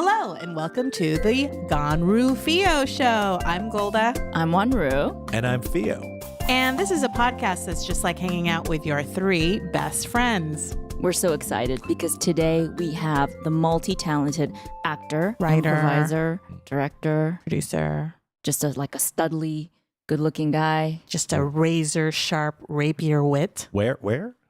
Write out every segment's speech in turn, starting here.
Hello, and welcome to the Ganru Feo Show. I'm Golda. I'm Wanru. And I'm Feo. And this is a podcast that's just like hanging out with your three best friends. We're so excited because today we have the multi-talented actor, Writer, improviser, director, producer, just like a studly, good-looking guy. just a razor-sharp rapier wit. Where?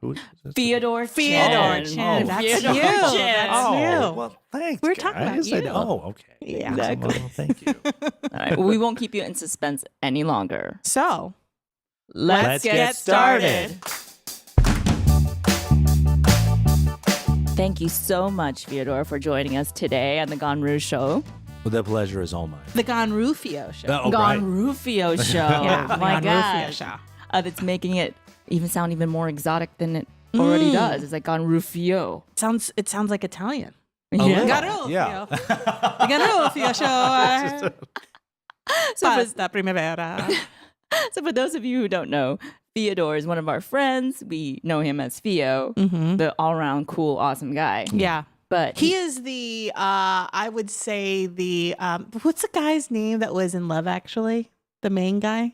Who is this? Feodor Chin. Feodor Chin. Oh, That's Feodor you. Chin. That's you. Well, thanks. We were talking about guys. you. Okay. Yeah. Exactly. Well, thank you. All right, well, we won't keep you in suspense any longer. So, Let's get started. Thank you so much, Feodor, for joining us today on the Ganru Show. Well, the pleasure is all mine. the Ganru Feo Show. Oh, right. Ganru Feo Show. Yeah, the My Ganru Feo gosh. Show. That's making it even sound even more exotic than it already does. It's like Ganru Feo. It sounds like Italian. yeah. Ganru Yeah. Feo. The Ganru Feo Show. So Pasta primavera. So for those of you who don't know, Feodor is one of our friends. We know him as Feo, the all-around cool, awesome guy. Yeah. But He is the, I would say the, what's the guy's name that was in Love Actually? The main guy?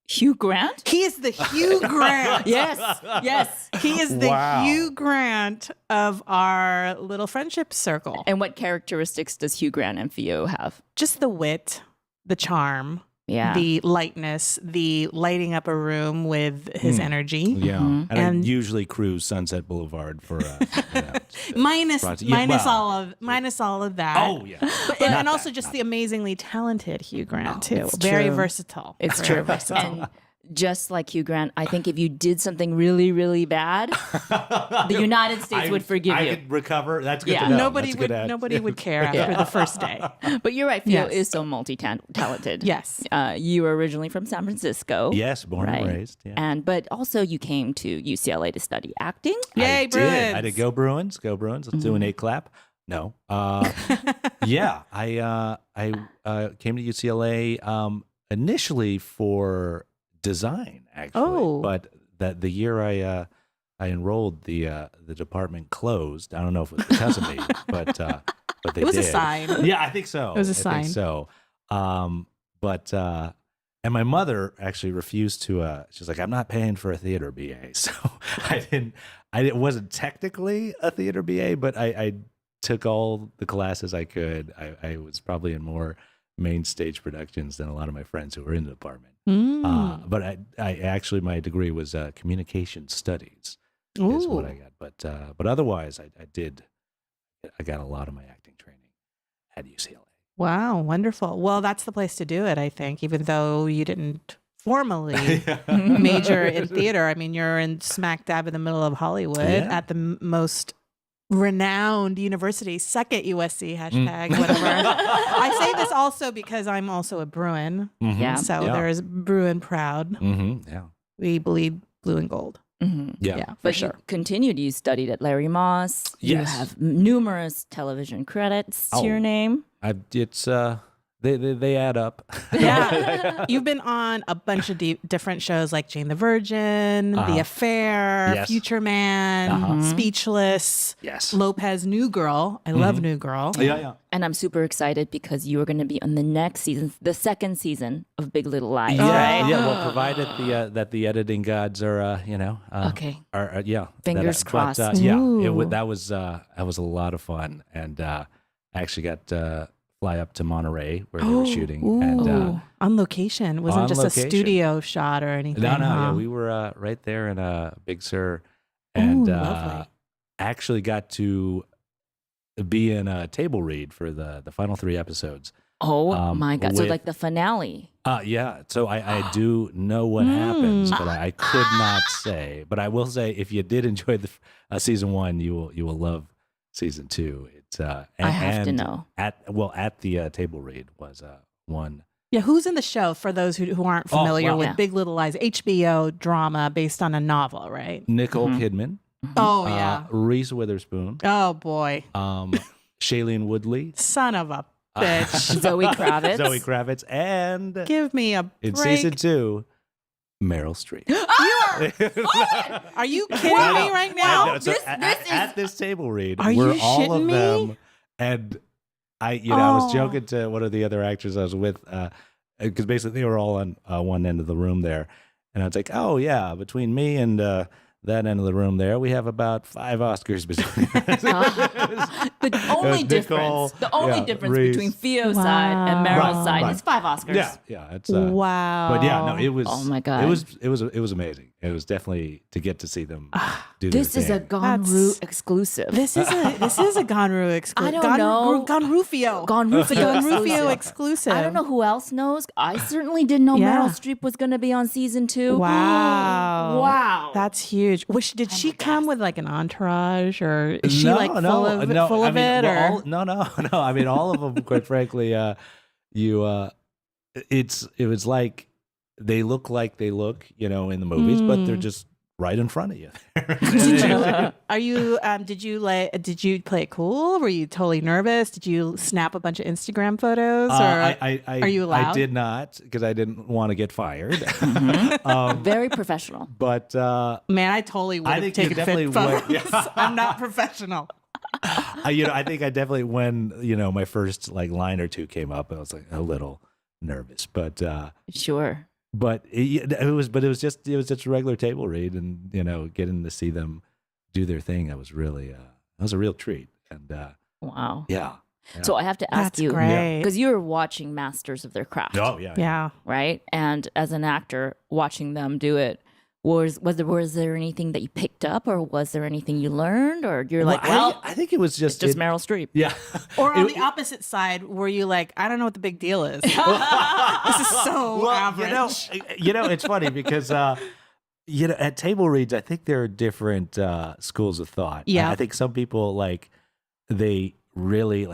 Hugh Grant? He is the Hugh Grant. Yes. He is the Wow. Hugh Grant of our little friendship circle. And what characteristics does Hugh Grant and Feo have? Just the wit, the charm, Yeah. the lightness, the lighting up a room with his energy. Yeah. Mhm. And, And- I usually cruise Sunset Boulevard for Minus Project. minus all of that. Oh, yeah. But, Not and also that, just not the amazingly talented Hugh Grant too. It's Very true. versatile. It's Very true. versatile. And just like Hugh Grant, I think if you did something really, really bad, the United States would forgive I you. could recover. That's good Yeah. to know. Nobody That's a would good ad. nobody would care after the first day. But you're right, Feo Yes. is so multi-talented. Yes. You were originally from San Francisco. Yes, born and raised. Yeah. But also you came to UCLA to study acting. Yay, I Bruins. did go Bruins. Go Bruins. Let's do an 8 clap. No. Yeah. I came to UCLA initially for design, actually. Oh. But that the year I enrolled, the department closed. I don't know if it was because of me, but they It was a did. sign. Yeah, I think so. It was a I think sign. so. And my mother actually refused to. She's like, I'm not paying for a theater BA, so it wasn't technically a theater BA, but I took all the classes I could. I was probably in more main stage productions than a lot of my friends who were in the department. But I actually, my degree was communication studies is what I got. But otherwise, I got a lot of my acting training at UCLA. Wow, wonderful. Well, that's the place to do it, I think, even though you didn't formally major in theater. I mean, you're in smack dab in the middle of Hollywood at the most renowned university. Suck it, USC, hashtag, whatever. I say this also because I'm also a Bruin. Yeah. So there's Bruin proud. Mm-hmm. Yeah. We bleed blue and gold. Mhm. Yeah. For But sure. you continued. You studied at Larry Moss. You Yes. have numerous television credits to your name. It's they add up. Yeah. You've been on a bunch of different shows like Jane the Virgin, The Affair, Yes. Future Man, Speechless, Yes. Lopez, New Girl. I love New Girl. Yeah. And I'm super excited because you are going to be on the next season, the second season of Big Little Lies, Yeah, right? yeah. Well, provided that the editing gods are, Okay. are yeah. Fingers crossed. Yeah, Ooh. that was a lot of fun, and I actually got to fly up to Monterey where they were shooting, and On location. It wasn't on just location. a studio shot or anything. no, huh? yeah, we were right there in Big Sur, and lovely. actually got to be in a table read for the final 3 episodes. Oh my God. So with- like the finale. Yeah. So I do know what happens, but I could not say. But I will say, if you did enjoy the season 1, you will love season 2. It's I have to know. At the table read was one. Yeah, who's in the show for those who aren't familiar wow. with Yeah. Big Little Lies, HBO drama based on a novel, right? Nicole Kidman. Oh, yeah. Reese Witherspoon. Oh, boy. Shailene Woodley. Son of a bitch. Zoe Kravitz. Zoe Kravitz. And Give me a break. in season 2, Meryl Streep. Are you kidding me right now? I know. So This is- at this table read, Are we're you all shitting of me? them, and I was joking to one of the other actors I was with, because basically they were all on one end of the room there, and I was like, oh yeah, between me and that end of the room there, we have about 5 Oscars between us. The only difference between Theo's side and Meryl's side is 5 Oscars. Yeah, it's wow. But yeah, no, it was. Oh my God, it was amazing. It was definitely to get to see them do this their is a thing. Ganru exclusive. This is a Ganru exclusive. I don't know. Ganrufio. It's a Ganrufio exclusive. I don't know who else knows. I certainly didn't know Meryl Streep was going to be on season 2. Wow. Wow. That's huge. Did she come with like an entourage, or is she No, like full of it? Or? No. I mean, all of them, quite frankly, it was like they look like they look, in the movies, but they're just right in front of you. Did you play it cool? Were you totally nervous? Did you snap a bunch of Instagram photos? Or are you allowed? I did not, because I didn't want to get fired. Very professional. But man, I totally would have taken fit photos. I'm not professional. I think I definitely, when my first like line or two came up, I was like a little nervous, but sure. But it was just a regular table read, and getting to see them do their thing, that was really that was a real treat. And wow, yeah. So I have to ask you, because you were watching masters of their craft. Oh yeah, right. And as an actor, watching them do it, was there anything that you picked up, or was there anything you learned, or you're like, I think it was just Meryl Streep. Yeah. Or on the opposite side, were you like, I don't know what the big deal is. This is so average. It's funny because at table reads, I think there are different schools of thought. Yeah. I think some people they really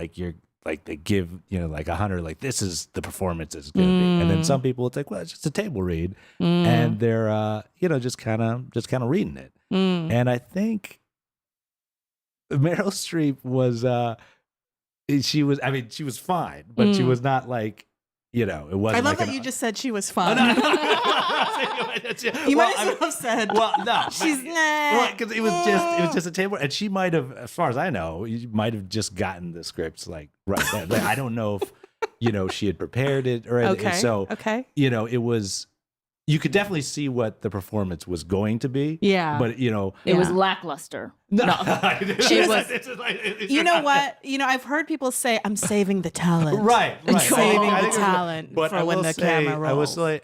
they give like 100, like this is the performance is going to be, and then some people it's like, well, it's just a table read, and they're just kind of reading it. And I think Meryl Streep was she was fine, but she was not like it wasn't. I love that you just said she was fine. You might as well have said. Well, no, she's not. Because it was just a table, and she might have, as far as I know, you might have just gotten the scripts right then. Like, I don't know if she had prepared it or anything. Okay. So Okay. it was. You could definitely see what the performance was going to be. Yeah. But it was lackluster. No. She was. You know what? I've heard people say, I'm saving the talent. Right. And saving the talent for when the camera rolls. I will say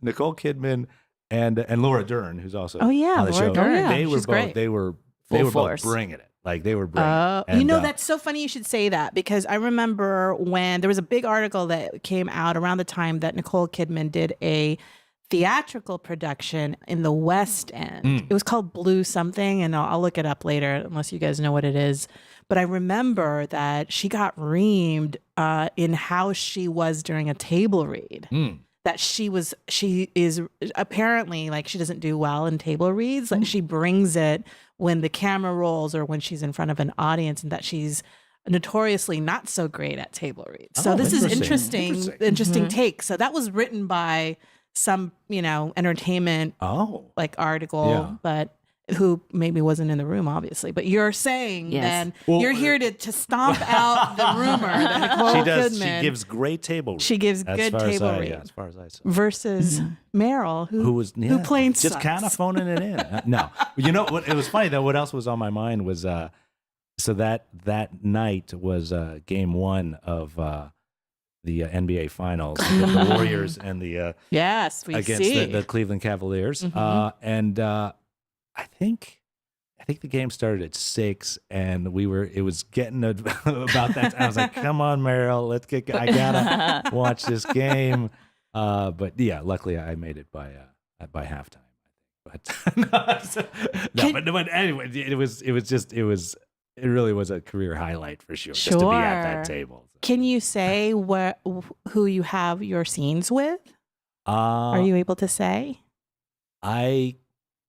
Nicole Kidman and Laura Dern, who's also on the Laura show. Dern. They were She's both great. they were force. both bringing it. Like they were bringing it. And, that's so funny you should say that, because I remember when there was a big article that came out around the time that Nicole Kidman did a theatrical production in the West End. It was called Blue something, and I'll look it up later unless you guys know what it is. But I remember that she got reamed in how she was during a table read. That she is apparently, like, she doesn't do well in table reads. Like, she brings it when the camera rolls or when she's in front of an audience, and that she's notoriously not so great at table reads. So this is interesting take. So that was written by some, entertainment article, but who maybe wasn't in the room, obviously. But you're saying then you're here to stomp out the rumor that Nicole Kidman. She gives great table reads. She gives good table reads. As far as I saw. Versus Meryl, who plain just sucks. kind of phoning it in. No. What? It was funny, though. What else was on my mind was, so that night was game 1 of the NBA Finals, the Warriors and the against the Cleveland Cavaliers, and I think the game started at 6, and it was getting about that. I was like, "Come on, Meryl, I gotta watch this game." But yeah, luckily I made it by halftime. But anyway, it really was a career highlight for sure. Just to be at that table. Can you say who you have your scenes with? Are you able to say? I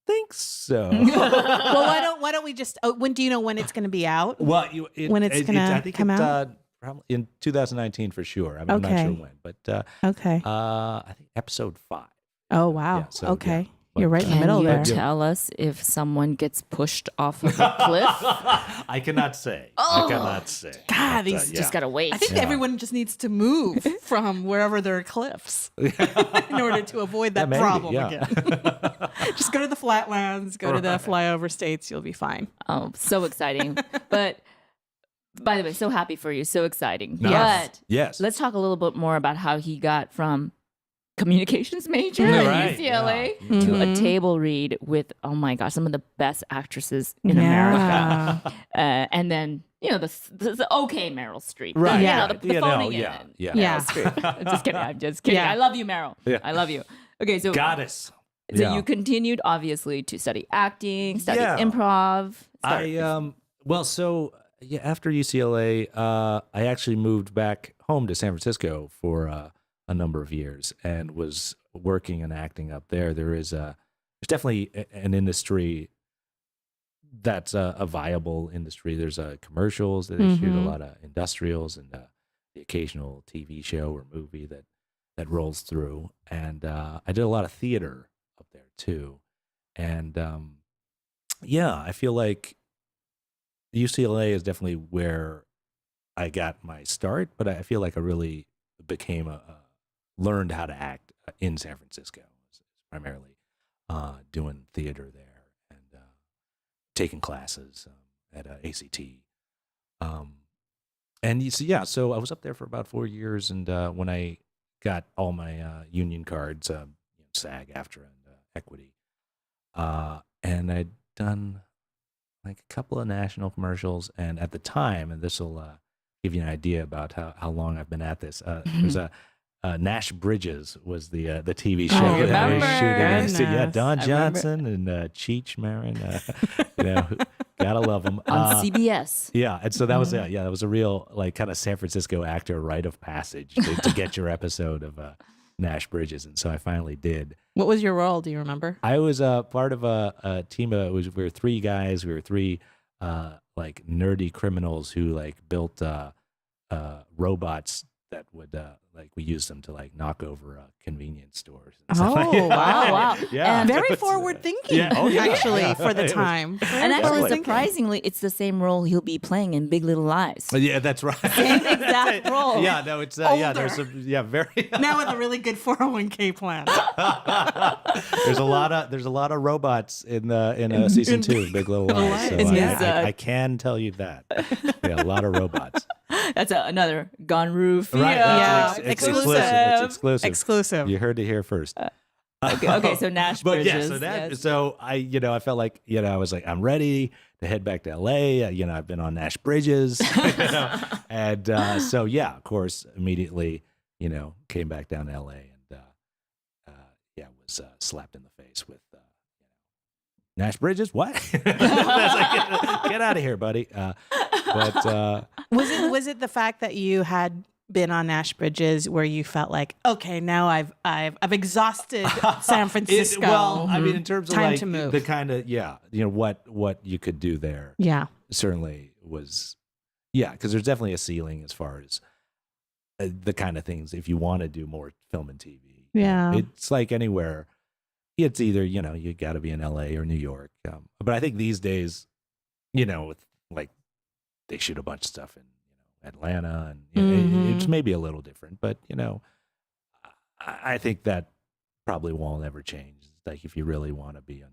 think so. Well, why don't we just? when do you know when it's going to be out? Well, when it's going to come out? Probably in 2019 for sure. I'm not sure when, but okay. I think episode 5. Oh wow. Yeah, so, okay. You're right in the Can middle you there. tell us if someone gets pushed off of a cliff? I cannot say. I cannot say. God, But, these Just gotta wait. I think everyone just needs to move from wherever there are cliffs in order to avoid that maybe, problem yeah. again. Just go to the flatlands, go to the flyover states, you'll be fine. Oh, so exciting. But by the way, so happy for you. So exciting. Yes. But Yes. let's talk a little bit more about how he got from communications major Yeah, at right. UCLA Yeah. to a table read with, oh my gosh, some of the best actresses in Yeah. America. And then, the okay Meryl Streep. Right. The phoning in yeah. it. Yeah. Yeah. Streep. I'm just kidding. I'm just kidding. Yeah. I love you, Meryl. Yeah. I love you. Okay, so Goddess. so Yeah. you continued obviously to study acting, study Yeah. improv. After UCLA, I actually moved back home to San Francisco for a number of years and was working and acting up there. There's definitely an industry that's a viable industry. There's commercials that they shoot, a lot of industrials, and the occasional TV show or movie that rolls through. And I did a lot of theater up there too. And I feel like UCLA is definitely where I got my start, but I feel like I really became learned how to act in San Francisco, primarily doing theater there and taking classes at ACT. So I was up there for about 4 years, and when I got all my union cards, SAG, AFTRA, and Equity, and I'd done like a couple of national commercials, and at the time, and this will give you an idea about how long I've been at this. There's Nash Bridges was the TV show I that was remember. shooting. Yeah, Don I Johnson and Cheech Marin. Gotta love them On CBS. Yeah, and so that was that was a real like kind of San Francisco actor rite of passage to get your episode of Nash Bridges, and so I finally did. What was your role? Do you remember? I was part of a team of we were three guys. We were three like nerdy criminals who like built robots that would like we used them to like knock over convenience stores. And stuff like that. Wow. Yeah, And Very forward thinking, actually, for the time. And actually, Totally. surprisingly, it's the same role he'll be playing in Big Little Lies. Yeah, that's right. Same exact role. Yeah, no, it's there's some very Now with a really good 401k plan. there's a lot of robots in season 2 of Big Little Lies. So Lies. I can tell you that. Yeah, a lot of robots. That's another Ganru feel. Right. Yeah. It's Exclusive. It's exclusive. Exclusive. You heard it here first. Okay, so Nash But Bridges. so I felt like, I was like, I'm ready to head back to LA. I've been on Nash Bridges, and of course, immediately, came back down to LA and was slapped in the face with Nash Bridges. What? I was like, get out of here, buddy. Was it the fact that you had been on Nash Bridges where you felt like, okay, now I've exhausted San Francisco. In terms of Time like to move. the kind of what you could do there. Yeah. Certainly was, because there's definitely a ceiling as far as the kind of things if you want to do more film and TV. Yeah. It's like anywhere. It's either you got to be in LA or New York. But I think these days, with like they shoot a bunch of stuff in Atlanta, and it's maybe a little different, but I think that probably won't ever change. Like if you really want to be on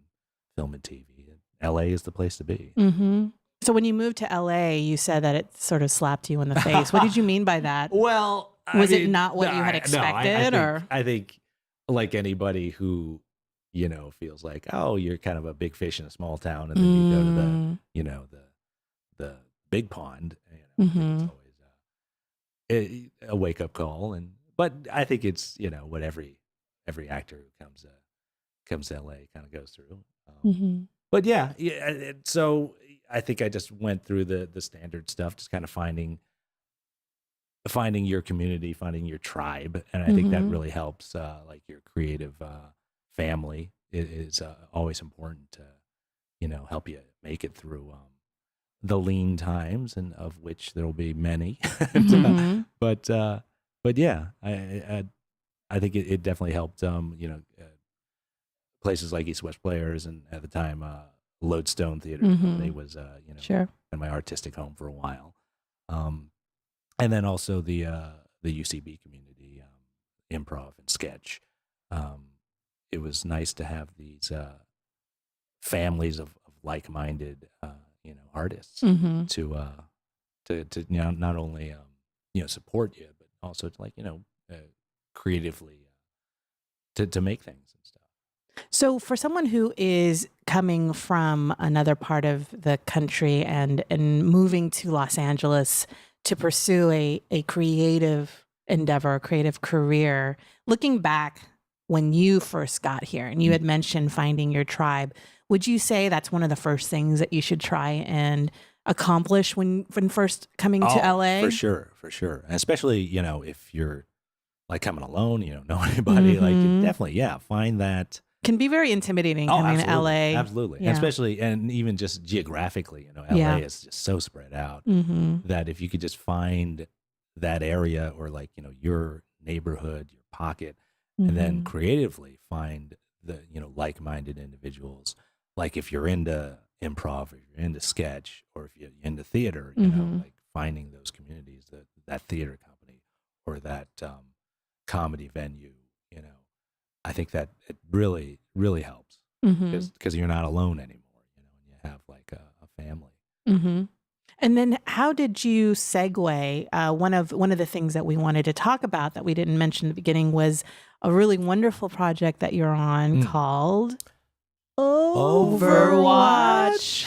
film and TV, LA is the place to be. Mm-hmm. So when you moved to LA, you said that it sort of slapped you in the face. What did you mean by that? Well, Was it not what you had expected, I think like anybody who feels like, oh, you're kind of a big fish in a small town, and then you go to the big pond. It's always a wake up call, but I think it's what every actor who comes to LA kind of goes through. But so I think I just went through the standard stuff, just kind of finding your community, finding your tribe, and I think that really helps. Like your creative family is always important to help you make it through the lean times, and of which there will be many. But I think it definitely helped. places like East West Players, and at the time, Lodestone Theater Company was, Sure. in my artistic home for a while. And then also the UCB community, improv and sketch. It was nice to have these families of like-minded, artists to not only support you, but also to creatively to make things and stuff. So for someone who is coming from another part of the country and moving to Los Angeles to pursue a creative endeavor, a creative career, looking back when you first got here and you had mentioned finding your tribe, would you say that's one of the first things that you should try and accomplish when first coming to LA? For sure. And especially, if you're like coming alone, you don't know anybody, like you definitely, find that. Can be very intimidating coming to LA. Absolutely. Yeah. Especially, and even just geographically, LA is just so spread out that if you could just find that area or your neighborhood, your pocket, and then creatively find the, like-minded individuals. Like if you're into improv, or you're into sketch, or if you're into theater, like finding those communities, that theater company or that comedy venue, I think that it really, really helps because you're not alone anymore, and you have like a family. And then how did you segue? One of the things that we wanted to talk about that we didn't mention at the beginning was a really wonderful project that you're on called Overwatch.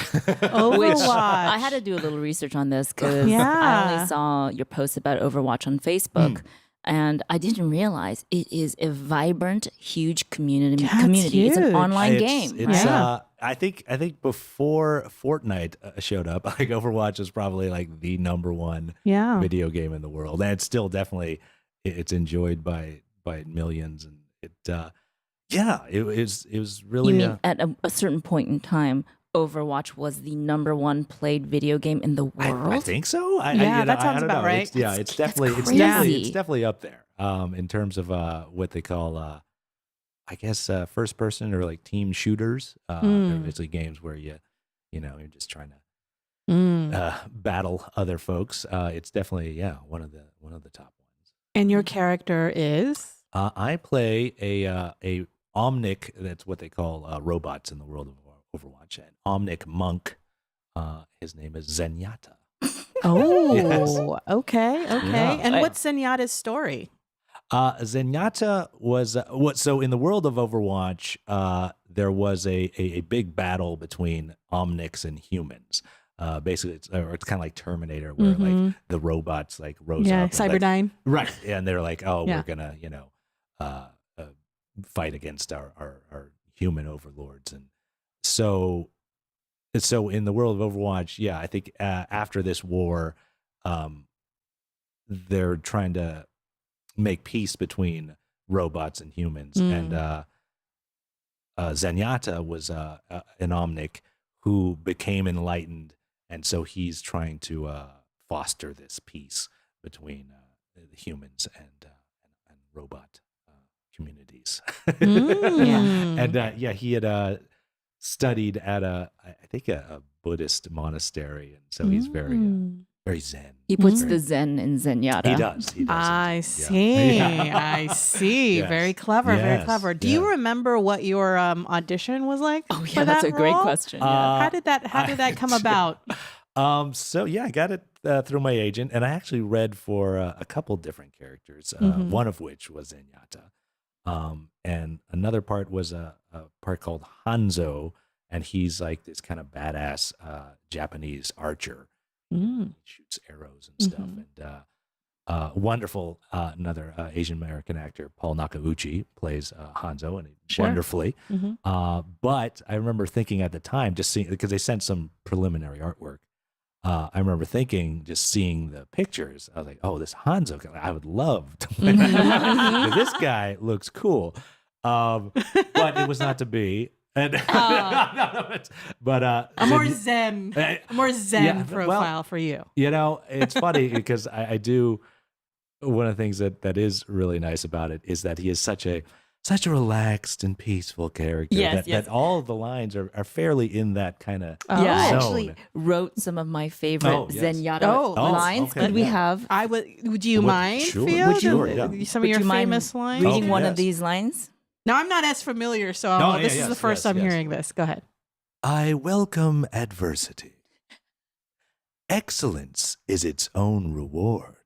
Which I had to do a little research on this because I only saw your post about Overwatch on Facebook. And I didn't realize it is a vibrant, huge community. It's an online game. It's I think before Fortnite showed up, like Overwatch was probably like the number one video game in the world, and it's still definitely it's enjoyed by millions. And it was really. You mean at a certain point in time, Overwatch was the number one played video game in the world? I think so. That sounds about right. It's definitely up there in terms of what they call, first person or like team shooters. They're basically games where you're just trying to battle other folks. It's definitely one of the top ones. And your character is? I play a Omnic. That's what they call robots in the world of Overwatch. An Omnic monk. His name is Zenyatta. Oh, okay. Yeah. And what's Zenyatta's story? Zenyatta was so in the world of Overwatch, there was a big battle between Omnics and humans. Basically, it's kind of like Terminator, where like the robots like rose up. Cyberdyne. Right. And they're like, we're gonna, fight against our human overlords. And so in the world of Overwatch, I think after this war, they're trying to make peace between robots and humans. And Zenyatta was an Omnic who became enlightened, and so he's trying to foster this peace between the humans and robot communities. And he had studied at a Buddhist monastery, and so he's very zen. He puts the zen in Zenyatta. He does. I see. I see. Yes. Very clever. Very clever. Do you remember what your audition was like? Oh yeah, that's a great question. How did that come about? I got it through my agent, and I actually read for a couple different characters. One of which was Zenyatta. And another part was a part called Hanzo, and he's like this kind of badass Japanese archer. He shoots arrows and stuff. And wonderful, another Asian American actor, Paul Nakauchi, plays Hanzo, and wonderfully. But I remember thinking at the time, just seeing, because they sent some preliminary artwork. I remember thinking, just seeing the pictures, I was like, "Oh, this Hanzo guy, I would love to play." This guy looks cool, but it was not to be. And but a more zen profile for you. It's funny because I do. One of the things that is really nice about it is that he is such a such a relaxed and peaceful character. That all the lines are fairly in that kind of I actually wrote some of my favorite Zenyatta lines. Okay, Could we have? Would you mind, Theo? Some of your famous lines? Reading one of these lines? Now, I'm not as familiar, so this is the first I'm hearing this. Go ahead. I welcome adversity. Excellence is its own reward.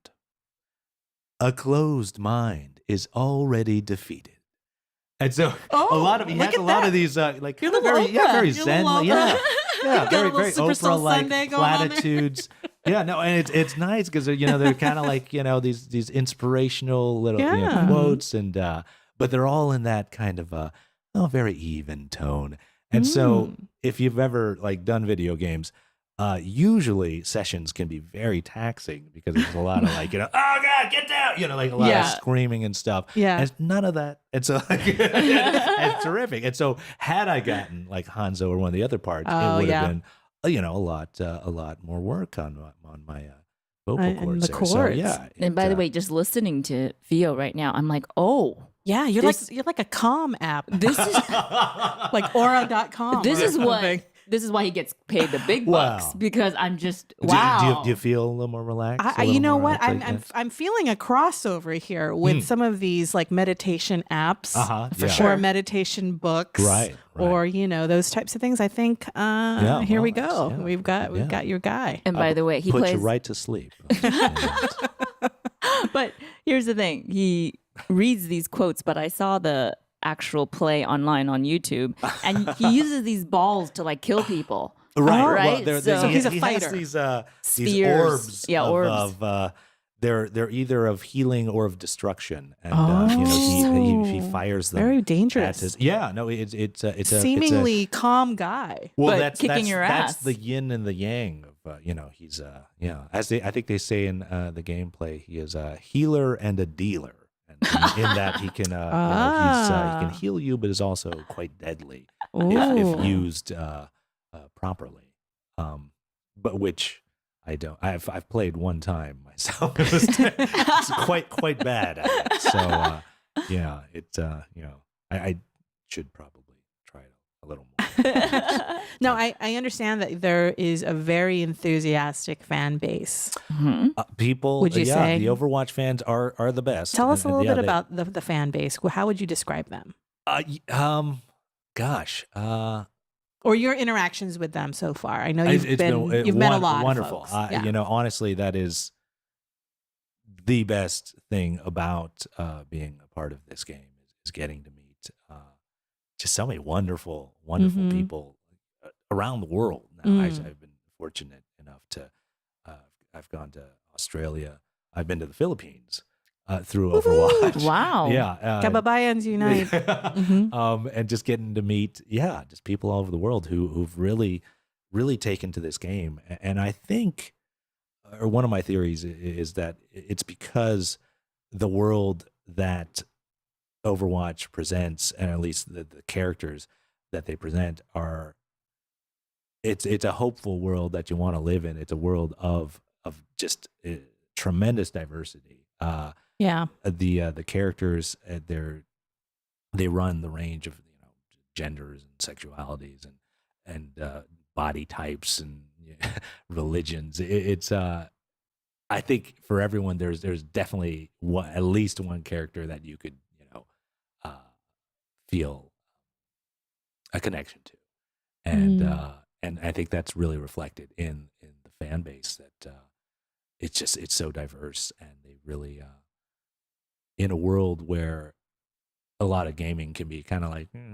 A closed mind is already defeated. And so a lot of these like very zen, very Oprah-like platitudes. And it's nice because they're kind of like these inspirational little quotes, and but they're all in that kind of very even tone. And so if you've ever done video games, usually sessions can be very taxing because there's a lot of oh God, get down, a lot of screaming and stuff. Yeah. And not of that. And so it's terrific. And so had I gotten Hanzo or one of the other parts, it would have been a lot more work on my vocal cords. The chords. So, and by the way, just listening to Theo right now, I'm like, oh. Yeah, you're like a comm app. This is like aura.com. This is why he gets paid the big bucks, because I'm just wow. Do you feel a little more relaxed? You know what? I'm feeling a crossover here with some of these meditation apps, for sure, or meditation books, right. Or those types of things. I think here we go. Yeah. We've got your guy. And by the way, he put plays you right to sleep. But here's the thing: he reads these quotes, but I saw the actual play online on YouTube, and he uses these balls to kill people. Right. Well, so he's a fighter. Has these orbs. Yeah, orbs. They're either of healing or of destruction, and he fires them. Very dangerous. It's a seemingly calm guy. Well, but kicking your ass. That's the yin and the yang of he's as I think they say in the gameplay, he is a healer and a dealer. In that he can he can heal you, but is also quite deadly if used properly. But which I don't. I've played one time myself. It's quite bad at it. So I should probably try it a little more. No, I understand that there is a very enthusiastic fan base. Mm-hmm. People, would you say the Overwatch fans are the best? Tell us a little bit about the fan base. How would you describe them? Or your interactions with them so far. I know you've met a lot. Wonderful. Of folks. Honestly, that is the best thing about being a part of this game is getting to meet just so many wonderful people around the world. Now, I've been fortunate enough to. I've gone to Australia. I've been to the Philippines through Overwatch. Wow. Yeah. Kababayans unite. And just getting to meet, just people all over the world who've really, really taken to this game. And I think, or one of my theories is that it's because the world that Overwatch presents, and at least the characters that they present it's a hopeful world that you want to live in. It's a world of just tremendous diversity. The characters, they run the range of genders and sexualities and body types and religions. It's I think for everyone there's definitely at least one character that you could feel a connection to, and I think that's really reflected in the fan base that it's so diverse, and they really in a world where a lot of gaming can be kind of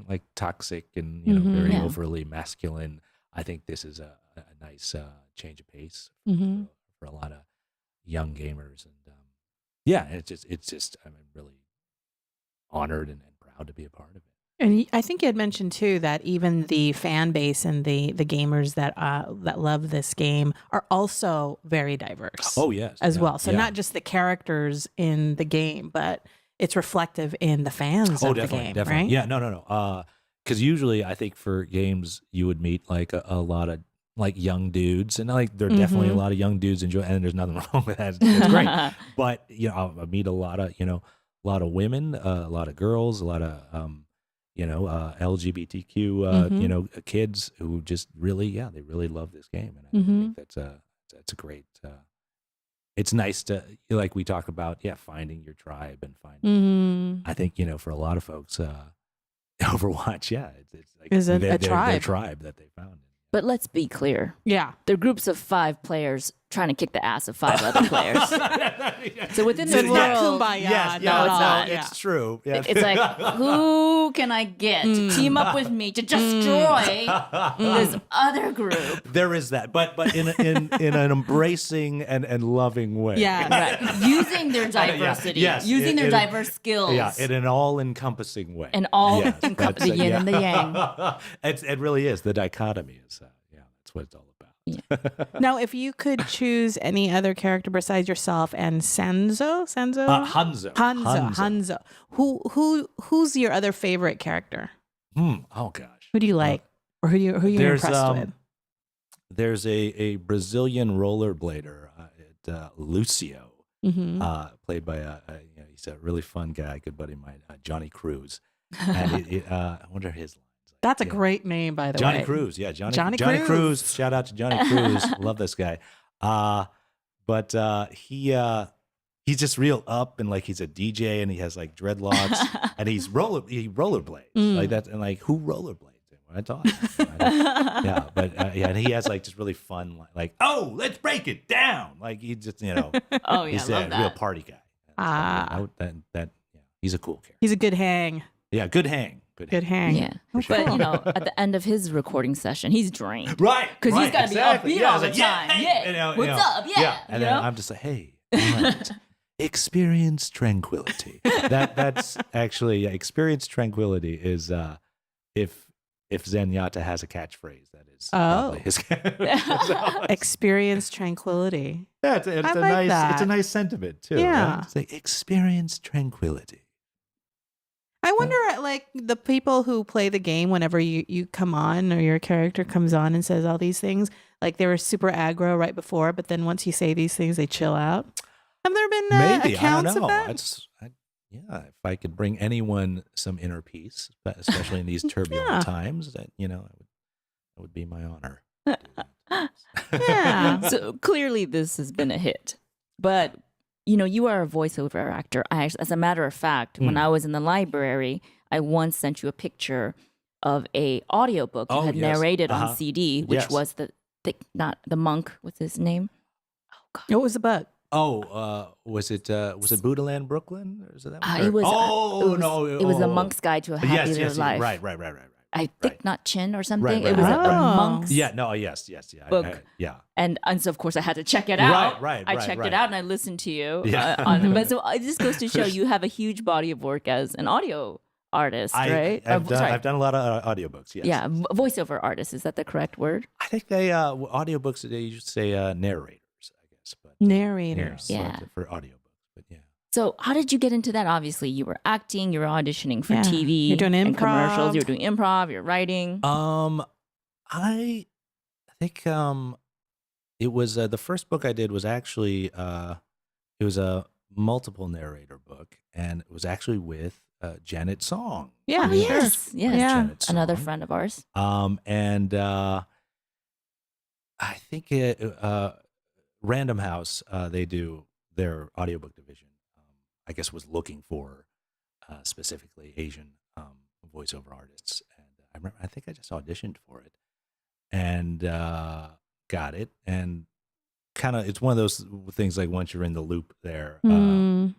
like toxic and very overly masculine. I think this is a nice change of pace for a lot of young gamers, and it's just I'm really honored and proud to be a part of it. And I think you had mentioned too that even the fan base and the gamers that love this game are also very diverse. Oh yes, as well. So not just the characters in the game, but it's reflective in the fans of the game, definitely. Right? Yeah, no. Because usually I think for games you would meet a lot of young dudes, and there are definitely a lot of young dudes enjoy, and there's nothing wrong with that. It's great. But I meet a lot of women, a lot of girls, a lot of LGBTQ kids who just really they really love this game, and I think that's a great. It's nice to, like we talk about, finding your tribe and finding. I think for a lot of folks, Overwatch, it's like their tribe that they found. But let's be clear. Yeah. They're groups of 5 players trying to kick the ass of 5 other players. So within the world, it's not. It's true. Yeah. It's like, who can I get to team up with me to destroy this other group? There is that, but in an embracing and loving way. Yeah, right. Using their diversity, using their diverse skills. Yeah, in an all-encompassing way. The yin and the yang. It really is. The dichotomy is, that's what it's all about. Yeah. Now, if you could choose any other character besides yourself and Hanzo, who's your other favorite character? Oh gosh, who do you like, or who you impressed with? There's a Brazilian rollerblader, Lucio, played by he's a really fun guy, good buddy of mine, Johnny Cruz, and I wonder his line. That's a great name, by the way. Johnny Cruz, Johnny Cruz. Shout out to Johnny Cruz. Love this guy. But he's just real up, and like he's a DJ, and he has like dreadlocks, and he rollerblades like that, and like who rollerblades? I thought, and he has like just really fun, like, oh, let's break it down, like he just he's a real party guy. He's a cool character. He's a good hang. Yeah, good hang. Good hang. Yeah. But, at the end of his recording session, he's drained. Right. Because he's got to be upbeat all the time. Yeah. What's up? Yeah. And then I'm just like, hey, right. Experience tranquility. That's actually, experience tranquility is if Zenyatta has a catchphrase, that is probably his experience tranquility. Yeah, it's a nice sentiment too. Yeah. Right? It's like, experience tranquility. I wonder, like, the people who play the game, whenever you come on or your character comes on and says all these things, like they were super aggro right before, but then once you say these things, they chill out. Have there been accounts of that? If I could bring anyone some inner peace, especially in these turbulent times, that would be my honor. Yeah. So clearly this has been a hit, but you are a voiceover actor. As a matter of fact, when I was in the library, I once sent you a picture of a audiobook you had narrated on CD, which was not the monk. What's his name? Oh God, what was the book? Oh, was it Budaland, Brooklyn? Or is it that one? It was the Monk's Guide to a Happier Life. Right. I think not Chin or something. Right. It was a monk's book. And so of course I had to check it out. I checked it out and I listened to you. But so it just goes to show you have a huge body of work as an audio artist, right? I've done a lot of audiobooks. Yes. Yeah, voiceover artist. Is that the correct word? I think they audiobooks. They used to say narrators, I guess. But narrators. For audiobooks. But yeah. So how did you get into that? Obviously, you were acting, you were auditioning for TV, you're doing improv, and commercials, you were doing improv, you're writing. I think it was the first book I did was actually it was a multiple narrator book, and it was actually with Janet Song. Yeah, yes. Another Song. Friend of ours. And I think Random House, they do their audiobook division. I guess was looking for specifically Asian voiceover artists, and I think I just auditioned for it, and got it, and kind of it's one of those things like once you're in the loop there, they'll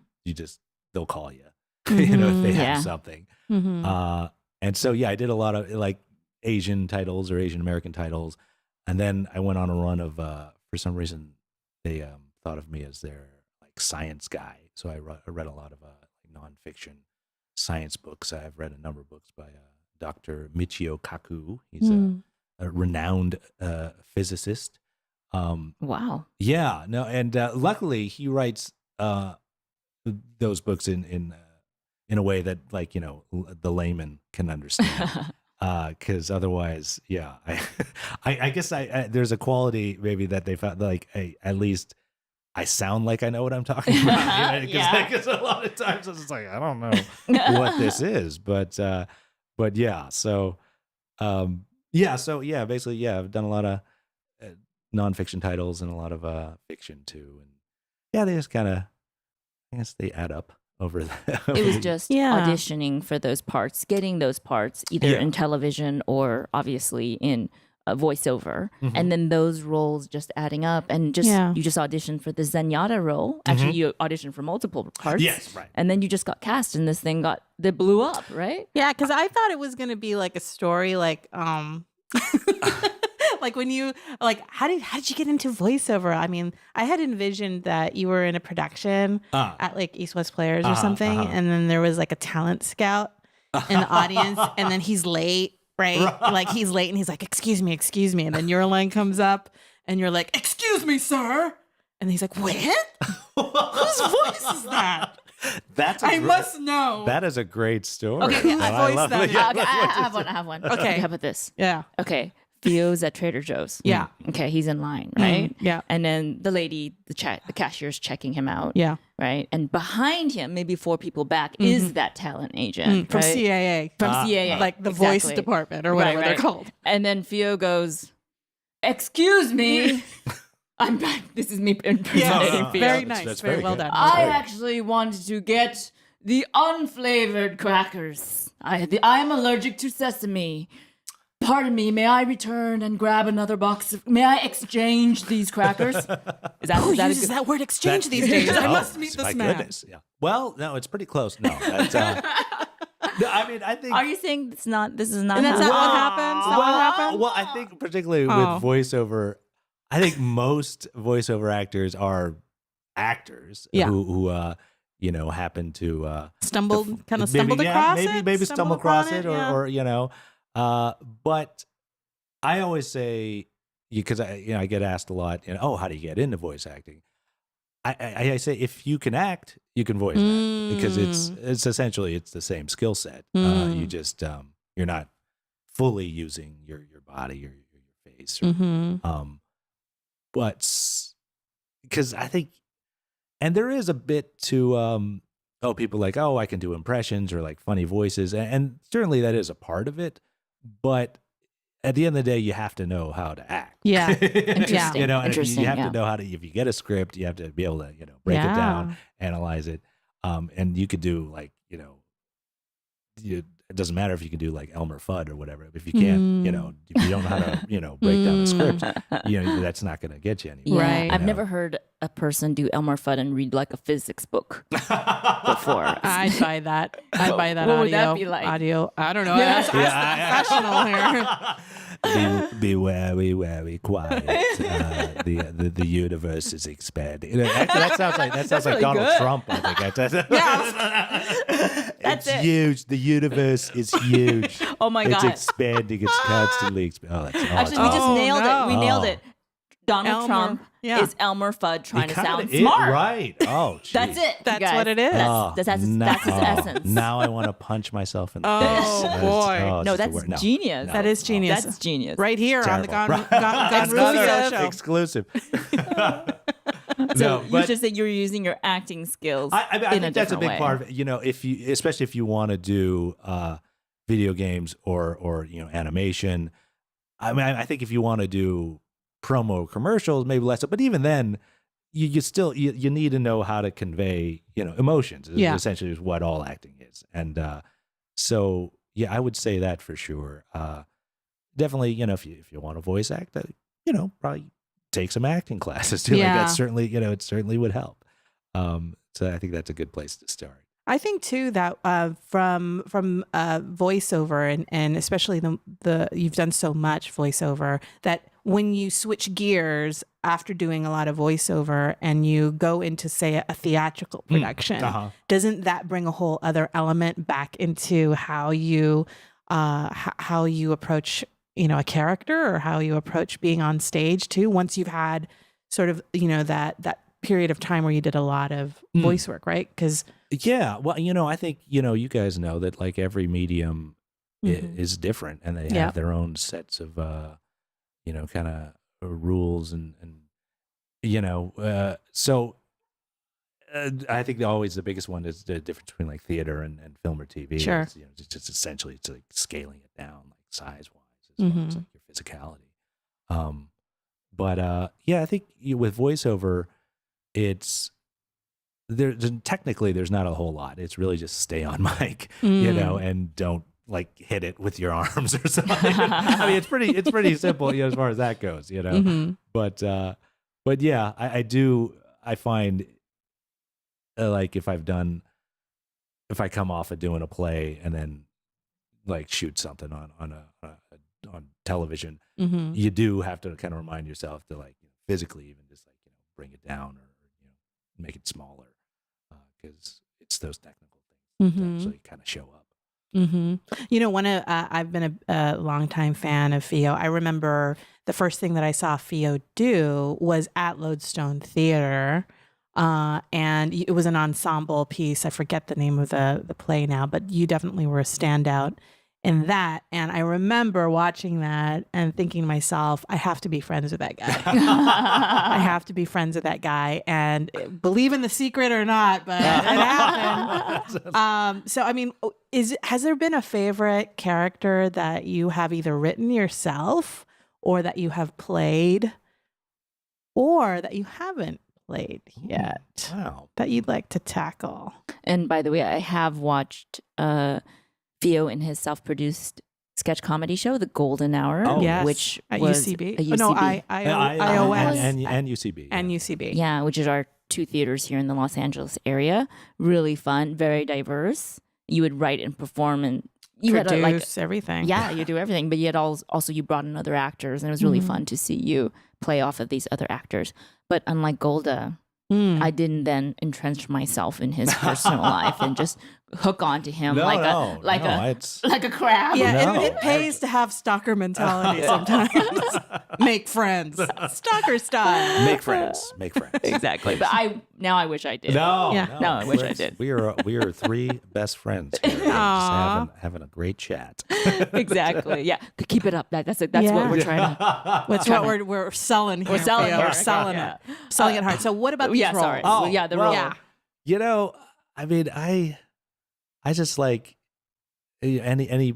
call you, if they have something, and so I did a lot of like Asian titles or Asian American titles, and then I went on a run of for some reason they thought of me as their science guy, so I read a lot of nonfiction science books. I've read a number of books by Dr. Michio Kaku. He's a renowned physicist. Wow. Yeah. No, and luckily he writes those books in a way that the layman can understand. Because otherwise, I guess there's a quality maybe that they found at least. I sound like I know what I'm talking about. Because a lot of times I was just like, I don't know what this is, but yeah. So, basically, I've done a lot of nonfiction titles and a lot of fiction too, and they just kind of, I guess they add up over that. It was just auditioning for those parts, getting those parts either in television or obviously in a voiceover, and then those roles just adding up, and you just auditioned for the Zenyatta role. Actually, you auditioned for multiple parts. Yes, right. And then you just got cast, and this thing that blew up, right? Yeah, because I thought it was going to be like a story, like like when you how did you get into voiceover? I mean, I had envisioned that you were in a production at like East West Players or something, and then there was like a talent scout in the audience, and then he's late. Right? Like he's late and he's like, excuse me. And then your line comes up and you're like, excuse me, sir. And he's like, what? Whose voice is that? I must know. That is a great story. Okay, I voiced that. I have one. Okay. How about this? Yeah. Okay. Theo's at Trader Joe's. Yeah. Okay, he's in line, right? Yeah. And then the lady, the cashier's checking him out. Yeah. Right? And behind him, maybe 4 people back, is that talent agent. From right? CAA. From CAA. Like the voice department or whatever they're called. And then Theo goes, excuse me. I'm back. This is me impersonating Theo. Very nice. That's very well done. I actually wanted to get the unflavored crackers. I am allergic to sesame. Pardon me, may I return and grab another box may I exchange these crackers? Who uses that word exchange these days? I must meet this man. Goodness, yeah. Well, no, it's pretty close. No, that's, I mean, I think. Are you saying this is not? And that's not what happens? Well, I think particularly with voiceover, I think most voiceover actors are actors who happen to stumbled across it. Maybe stumble across it, or but I always say, because I get asked a lot, how do you get into voice acting? I say if you can act, you can voice act, because it's essentially it's the same skill set. You just you're not fully using your body or your face, but because I think, and there is a bit to people like, I can do impressions or like funny voices, and certainly that is a part of it. But at the end of the day, you have to know how to act. Yeah, interesting. And you have to know how to. If you get a script, you have to be able to, break it down, analyze it, and you could do like, it doesn't matter if you can do like Elmer Fudd or whatever. If you can't, if you don't know how to, break down the script, that's not going to get you anywhere. Yeah. Right. I've never heard a person do Elmer Fudd and read like a physics book before. I'd buy that. What audio. Would that be like? Audio. I don't know. Ask the professional here. Be very quiet. The universe is expanding. Actually, that sounds like Donald good. Trump. I think. That's it's huge. The universe is huge. Oh my God! It's expanding. It's constantly expanding. Oh, that's actually, we just nailed it. We nailed it. Donald Trump is Elmer Fudd trying to sound smart. Right. Oh, geez. That's it. That's what it is. That's his essence. Now I want to punch myself in the face. Oh, boy. No, that's genius. No. That is genius. That's genius. Right here Terrible. on the Ganru show. Exclusive. So you just said you're using your acting skills. I think that's a big part of it. Especially if you want to do video games or animation. I mean, I think if you want to do promo commercials, maybe less, but even then, you still need to know how to convey emotions. Essentially is what all acting is, and so I would say that for sure. Definitely, if you want to voice act, probably take some acting classes too. Like that certainly, it certainly would help. So I think that's a good place to start. I think too that from voiceover and especially the you've done so much voiceover that when you switch gears after doing a lot of voiceover and you go into say a theatrical production, doesn't that bring a whole other element back into how you approach a character or how you approach being on stage too? Once you've had sort of that period of time where you did a lot of voice work, right? Because well, I think you guys know that like every medium is different, and they have their own sets of kind of rules and So I think always the biggest one is the difference between like theater and film or TV. Sure. Is, it's just essentially it's like scaling it down, like size wise, as far as like your physicality. But I think with voiceover, it's technically there's not a whole lot. It's really just stay on mic, and don't like hit it with your arms or something. I mean, it's pretty simple, as far as that goes, But yeah, I find like if I come off of doing a play and then like shoot something on television, you do have to kind of remind yourself to like physically even just like bring it down or make it smaller because it's those technical things that actually kind of show up. I've been a longtime fan of Feo. I remember the first thing that I saw Feo do was at Lodestone Theater. And it was an ensemble piece. I forget the name of the play now, but you definitely were a standout in that. And I remember watching that and thinking to myself, I have to be friends with that guy. I have to be friends with that guy and believe in the secret or not, but it happened. So, I mean, has there been a favorite character that you have either written yourself or that you have played or that you haven't played yet that you'd like to tackle? And by the way, I have watched Feo in his self-produced sketch comedy show, The Golden Hour, which at was UCB. iOS. And UCB. And UCB. Yeah, which is our two theaters here in the Los Angeles area. Really fun, very diverse. You would write and perform and you produce everything. Yeah, you do everything. But yet also you brought in other actors and it was really fun to see you play off of these other actors. But unlike Golda, I didn't then entrench myself in his personal life and just hook onto him like a crab. Yeah, it pays to have stalker mentality sometimes. Make friends, stalker style. Make friends. Exactly. But I wish I did. No, I wish I did. We are three best friends here, just having a great chat. Exactly. Yeah, keep it up. That's what we're trying to. That's what we're selling here. We're selling it. Selling it hard. So what about these roles? Sorry. The role. Yeah. I mean, I just like any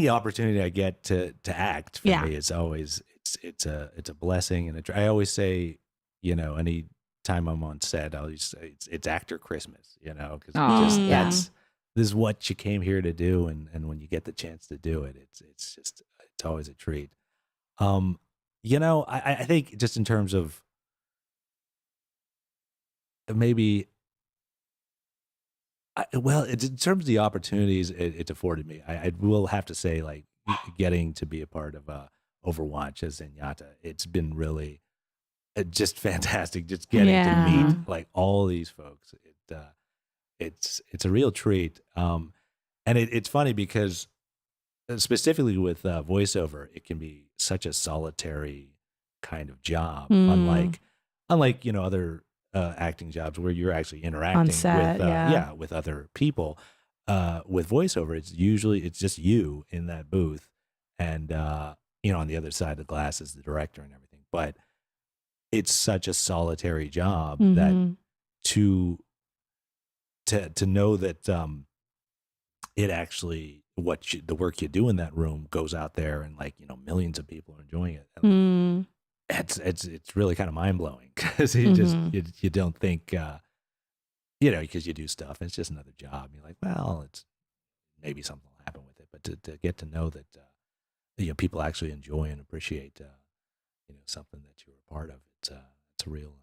opportunity I get to act for me is always it's a blessing, and I always say, any time I'm on set, I'll just say it's actor Christmas, because this is what you came here to do, and when you get the chance to do it, it's always a treat. I think just in terms of maybe. In terms of the opportunities it's afforded me, I will have to say, like, getting to be a part of Overwatch as Zenyatta, it's been really just fantastic. Just getting to meet like all these folks, it's a real treat. And it's funny because specifically with voiceover, it can be such a solitary kind of job, unlike other acting jobs where you're actually interacting on set, with other people. With voiceover, it's just you in that booth, and on the other side of the glass is the director and everything. But it's such a solitary job that to know that it actually the work you do in that room goes out there and millions of people are enjoying it. It's really kind of mind blowing because you don't think because you do stuff and it's just another job. You're like, well, it's maybe something will happen with it, but to get to know that people actually enjoy and appreciate something that you were part of, it's a real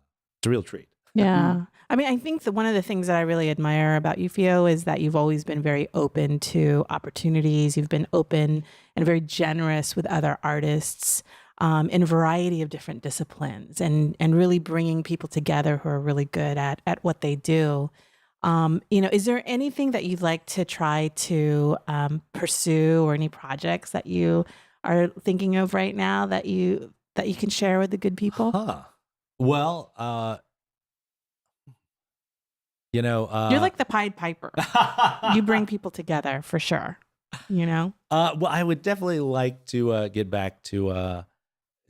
treat. Yeah. I mean, I think one of the things that I really admire about you, Feo, is that you've always been very open to opportunities. You've been open and very generous with other artists. In a variety of different disciplines and really bringing people together who are really good at what they do. Is there anything that you'd like to try to pursue or any projects that you are thinking of right now that you can share with the good people? Well, you're like the Pied Piper. You bring people together for sure. Well, I would definitely like to get back to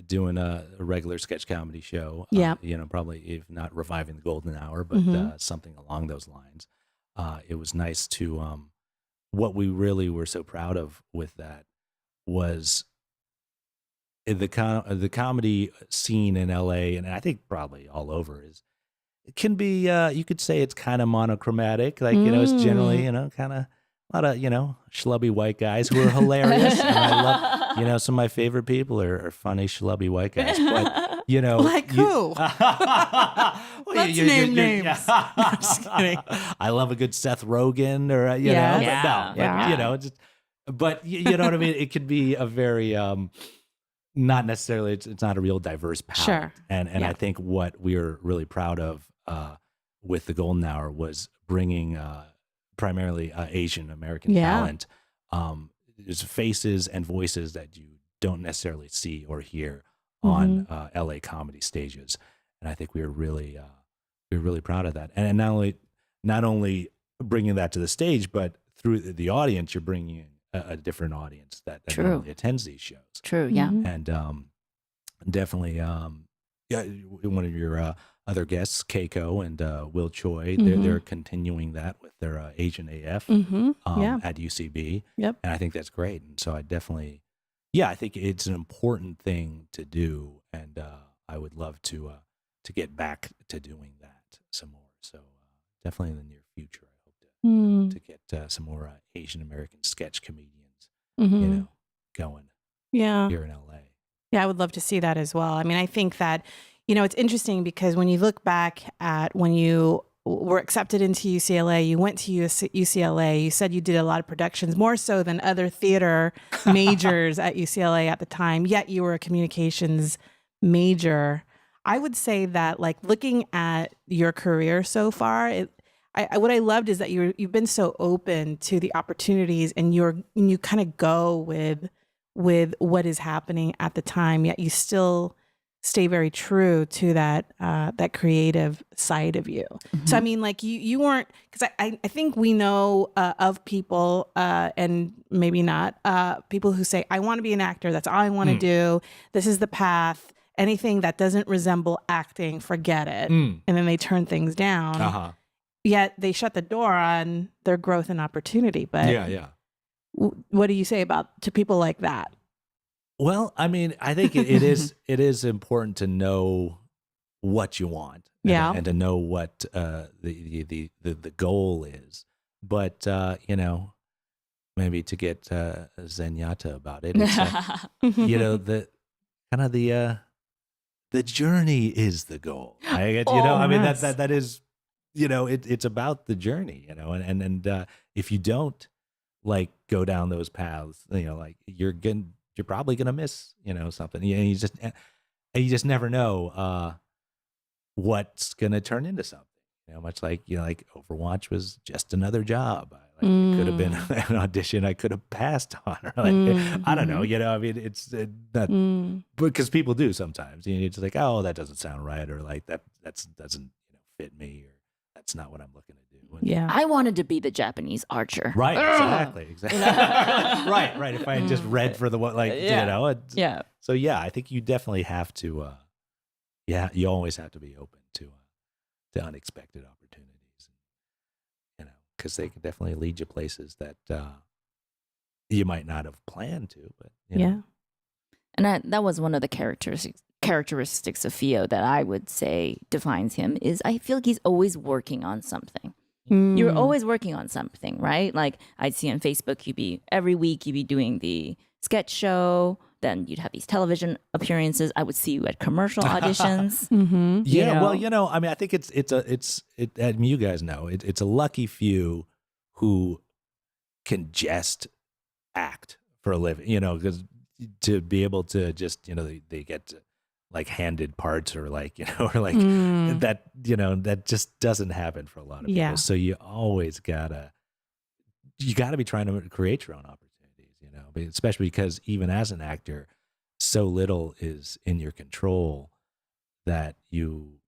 doing a regular sketch comedy show. Yeah. Probably if not reviving the golden hour, but something along those lines. It was nice to, what we really were so proud of with that was the comedy scene in LA, and I think probably all over, it can be, you could say it's kind of monochromatic. Like, it's generally, kind of a lot of, schlubby white guys who are hilarious. And I love, some of my favorite people are funny, schlubby white guys. But, like who? Let's name names. I'm just kidding. I love a good Seth Rogen or, but you know what I mean? It could be a very, not necessarily, it's not a real diverse palette. Sure. And I think what we were really proud of with the Golden Hour was bringing primarily Asian American talent. There's faces and voices that you don't necessarily see or hear on LA comedy stages, and I think we were really proud of that. And not only bringing that to the stage, but through the audience, you're bringing in a different audience that normally attends these shows. True, yeah, and definitely, one of your other guests, Keiko and Will Choi, they're continuing that with their Asian AF at UCB. Yep. And I think that's great. And so I definitely, I think it's an important thing to do. And I would love to get back to doing that some more. So definitely in the near future, I hope to get some more Asian American sketch comedians, going here in LA. Yeah, I would love to see that as well. I mean, I think that, it's interesting because when you look back at when you were accepted into UCLA, you went to UCLA, you said you did a lot of productions, more so than other theater majors at UCLA at the time, yet you were a communications major. I would say that, like, looking at your career so far, what I loved is that you've been so open to the opportunities, and you kind of go with what is happening at the time, yet you still stay very true to that creative side of you. So I mean, like, you weren't, because I think we know of people and maybe not people who say, I want to be an actor, that's all I want to do, this is the path, anything that doesn't resemble acting, forget it, and then they turn things down. Yet they shut the door on their growth and opportunity. But what do you say to people like that? Well, I mean, I think it is important to know what you want, and to know what the goal is. But maybe to get Zenyatta about it, it's the kind of the journey is the goal. I mean that is, it's about the journey, and if you don't like go down those paths, like you're probably gonna miss, something. You just never know what's gonna turn into something. Much like like Overwatch was just another job. It could have been an audition I could have passed on, or I don't know. I mean, it's not because people do sometimes. It's like, oh, that doesn't sound right, or like that doesn't fit me, or that's not what I'm looking to do. And I wanted to be the Japanese archer. Right, exactly. right. If I had just read for the one, So I think you definitely have to. You always have to be open to unexpected opportunities, because they can definitely lead you places that you might not have planned to. But and that was one of the characteristics of Theo that I would say defines him, is I feel like he's always working on something. You're always working on something, right? Like, I'd see on Facebook, every week you'd be doing the sketch show, then you'd have these television appearances. I would see you at commercial auditions. Well, I mean, I think you guys know, it's a lucky few who can just act for a living, because to be able to just, they get like handed parts, or like, that, that just doesn't happen for a lot of people. So you always gotta be trying to create your own opportunities, especially because even as an actor, so little is in your control that you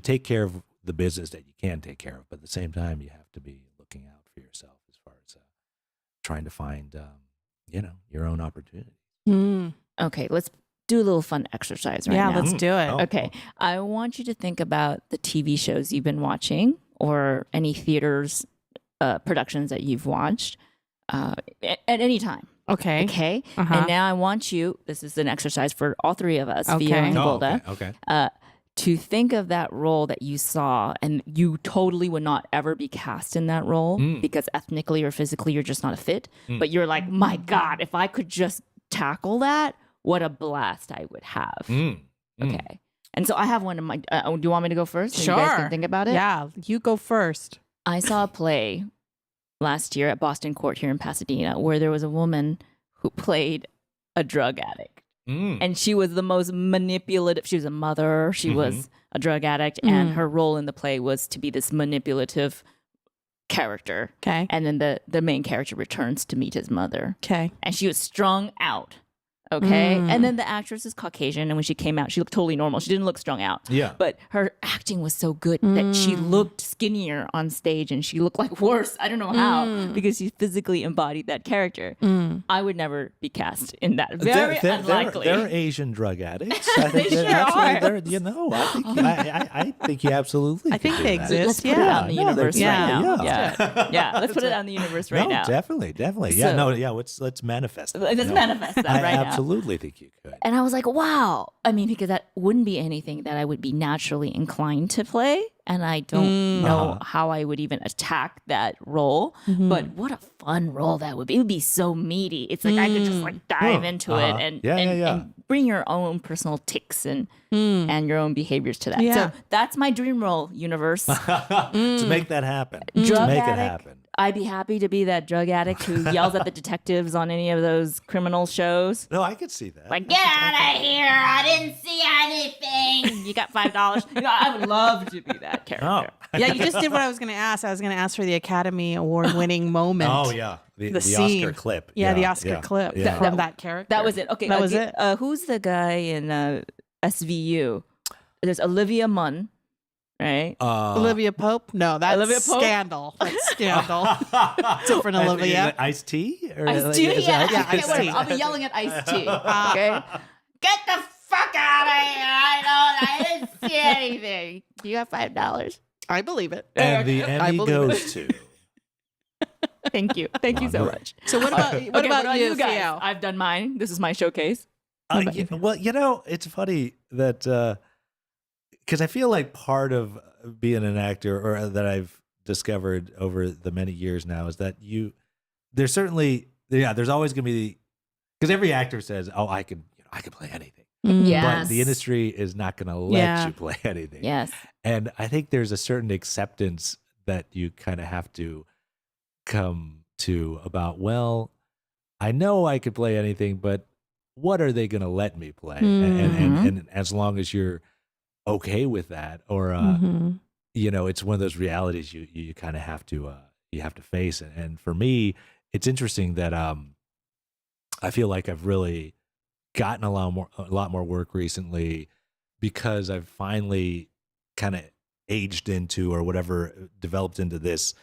take care of the business that you can take care of, but at the same time, you have to be looking out for yourself as far as trying to find, your own opportunities. Okay, let's do a little fun exercise right now. Yeah, let's do it. Okay. I want you to think about the TV shows you've been watching or any theaters productions that you've watched at any time. Okay. Okay. And now I want you, this is an exercise for all three of us, Theo and Golda, to think of that role that you saw and you totally would not ever be cast in that role because ethnically or physically you're just not a fit. But you're like, my God, if I could just tackle that, what a blast I would have. Okay. And so I have one of my, do you want me to go first? Sure. You guys can think about it? Yeah, you go first. I saw a play last year at Boston Court here in Pasadena where there was a woman who played a drug addict. And she was the most manipulative. She was a mother. She was a drug addict. And her role in the play was to be this manipulative character. Okay. And then the main character returns to meet his mother. Okay. And she was strung out. Okay. And then the actress is Caucasian. And when she came out, she looked totally normal. She didn't look strung out. Yeah. But her acting was so good that she looked skinnier on stage and she looked like worse. I don't know how, because she physically embodied that character. I would never be cast in that. Very unlikely. They're Asian drug addicts. I They think sure are. I think you absolutely. I think could they do that. exist. Let's put it out in the universe right now. Yeah. Yeah. Let's put it out in the universe right now. Definitely. Let's manifest it. Let's manifest that right now. I absolutely think you could. And I was like, wow. I mean, because that wouldn't be anything that I would be naturally inclined to play. And I don't know how I would even attack that role. But what a fun role that would be. It would be so meaty. It's like I could just like dive into it and bring your own personal tics and your own behaviors to that. Yeah. So that's my dream role, universe. To make that happen. Drug to make addict. it happen. I'd be happy to be that drug addict who yells at the detectives on any of those criminal shows. No, I could see that. Like, get out of here. I didn't see anything. You got $5. I would love to be that character. Yeah, you just did what I was going to ask. I was going to ask for the Academy Award winning moment. Oh, yeah. The scene. Oscar clip. Yeah, the Oscar clip from that character. That was it. Okay. That was it. Who's the guy in SVU? There's Olivia Munn. Right? Olivia Pope? No, that's Olivia Pope? Scandal. That's Scandal. Different Olivia. Ice-T? Ice-T? Yeah, Ice-T. I'll be yelling at Ice-T. Okay? Get the fuck out of here. I didn't see anything. You got $5. I believe it. And the Emmy goes to... Thank you. Thank you so much. So what about you guys? Theo? I've done mine. This is my showcase. Well, it's funny that... Because I feel like part of being an actor, or that I've discovered over the many years now, is that there's always going to be, because every actor says, "Oh, I can play anything." Yes. But the industry is not going to let you play anything. Yes. And I think there's a certain acceptance that you kind of have to come to about, well, I know I could play anything, but what are they going to let me play? And as long as you're okay with that, or it's one of those realities you kind of have to face. And for me, it's interesting that I feel like I've really gotten a lot more work recently, because I've finally kind of aged into, or whatever, developed into this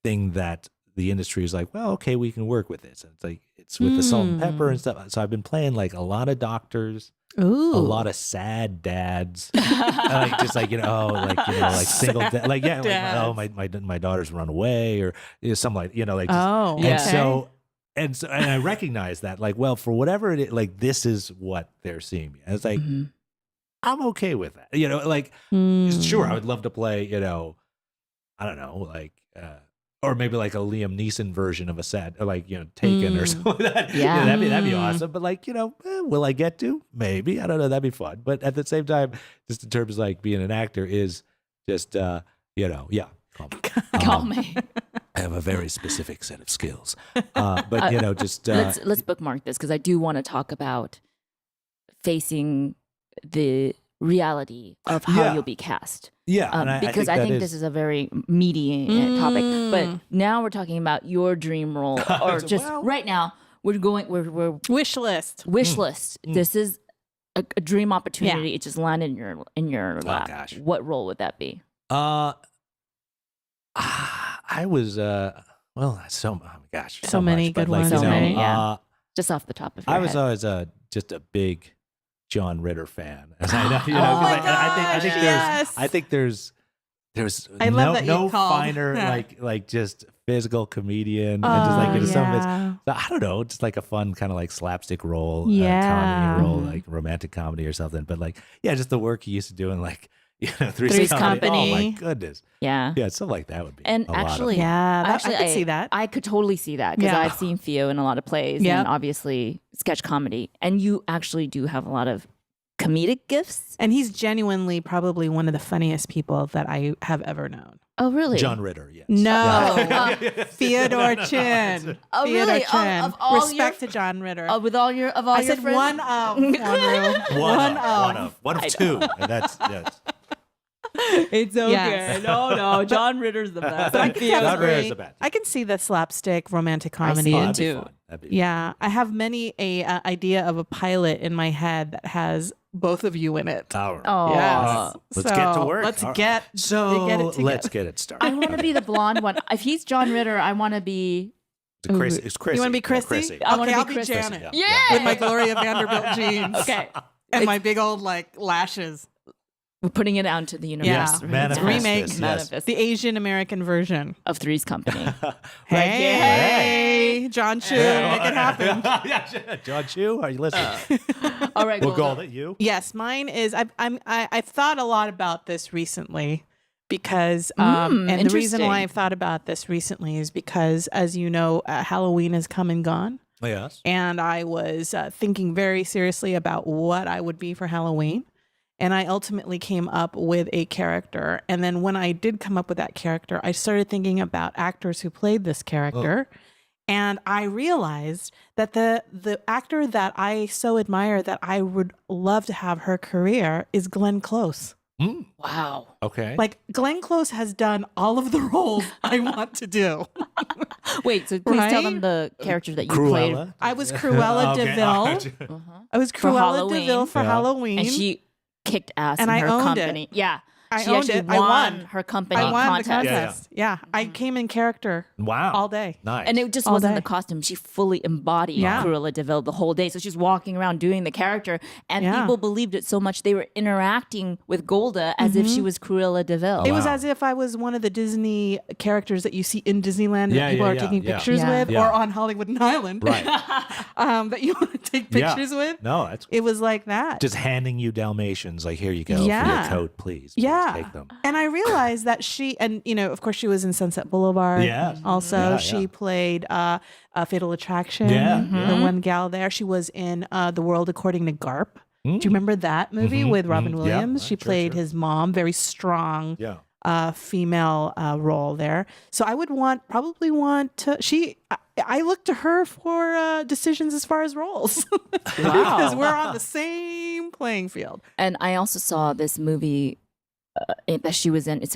thing that the industry is like, well, okay, we can work with this. And it's like, it's with the salt and pepper and stuff. So I've been playing like a lot of doctors. Ooh. A lot of sad dads, like single dad, my daughter's run away, or something like, and so I recognize that, like, well, for whatever it is, like, this is what they're seeing me, and it's like, I'm okay with that, sure, I would love to play, I don't know, like, or maybe like a Liam Neeson version of a sad, like, Taken or something like that. Yeah. That'd be awesome. But like, will I get to? Maybe. I don't know. That'd be fun. But at the same time, just in terms of like being an actor is just, call me. Call me. I have a very specific set of skills. But, just. Let's bookmark this, because I do want to talk about facing the reality of how you'll be cast. Yeah, because I think this is a very meaty topic. But now we're talking about your dream role, or just right now we're wish list. This is a dream opportunity. It just landed in your lap. Gosh. What role would that be? I was so many much, good but, like, ones. So many, yeah. Just off the top of your I head. was always just a big John Ritter fan. As I know, I think there's I love that no you called. finer like just physical comedian and just like some of it's I don't know, just like a fun kind of like slapstick role, comedy role, like romantic comedy or something. But like just the work he used to do in like Three's Company. Oh my goodness. Yeah. Something like that would be. And actually, I could see that. I could totally see that because I've seen Theo in a lot of plays and obviously sketch comedy. And you actually do have a lot of comedic gifts. And he's genuinely probably one of the funniest people that I have ever known. Oh, really? John Ritter, yes. No. Feodor Chin. Oh, Feodor really? Chin. Of all Respect to John Ritter. With all your of all I your said friends? one of Wanru. One of two. And that's It's okay. Yes. No, John Ritter's the best. John Ritter's the best. I can see the slapstick romantic comedy. I see it too. Yeah, I have many idea of a pilot in my head that has both of you in it. Oh, yes. Let's get to work. Let's get it started. I want to be the blonde one. If he's John Ritter, I want to be. It's Chrissy. You want to be Chrissy? Chrissy. I want to I'll be be Chrissy. Janet. Yeah. With my Gloria Vanderbilt jeans. Okay. And my big old like lashes. We're putting it out into the universe. Yeah. Right? Manifest remake. this, Manifest. The Asian American version Of Three's Company. Hey, John Chu, make it happen. John Chu, are you listening? All right, We'll Golda, you? Yes, mine is. I've thought a lot about this recently because, and the reason why I've thought about this recently is because, as you know, Halloween has come and gone. Yes. And I was thinking very seriously about what I would be for Halloween. And I ultimately came up with a character. And then when I did come up with that character, I started thinking about actors who played this character. Oh. And I realized that the actor that I so admire that I would love to have her career is Glenn Close. Mm. Wow. Okay. Like Glenn Close has done all of the roles I want to do. Wait, so please tell them the character that you Cruella? played. I was Cruella DeVille. I was Cruella DeVille for Halloween. And she kicked ass and in I her owned company. It. Yeah. I she owned it. Won I won her company I won contest. the contest. Yeah. I came in character. Wow. All day. Nice. And it just all wasn't day. the costume. She fully embodied Cruella DeVille the whole day. So she's walking around doing the character. And people believed it so much they were interacting with Golda as if she was Cruella DeVille. It was as if I was one of the Disney characters that you see in Disneyland that people are taking pictures with or on Hollywood and Island. Right. That you want to take pictures with. No, that's it was like that. Just handing you Dalmatians, like, here you go for your coat, please. Take them. And I realized that she, and you know, of course, she was in Sunset Boulevard. Yeah. Also, she played Fatal Attraction. The one gal there. She was in The World According to Garp. Do you remember that movie with Robin Williams? Yeah. She played his mom. Very strong. Female role there. So I would probably want to. I look to her for decisions as far as roles. Wow. Because we're on the same playing field. And I also saw this movie that she was in. It's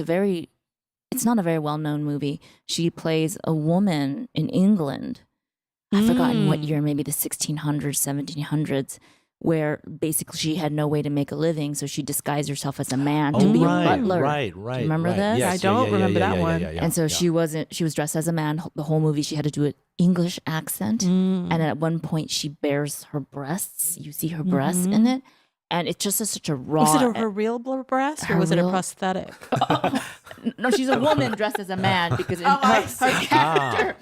not a very well-known movie. She plays a woman in England. I've forgotten what year, maybe the 1600s, 1700s, where basically she had no way to make a living, so she disguised herself as a man to be a butler. Right. Remember this? Yes, I don't remember that one. And so she was dressed as a man. The whole movie she had to do an English accent. And at one point she bares her breasts. You see her breasts in it. And it's just such a raw... Was it her real breast or was it a prosthetic? No, she's a woman dressed as a man because her character...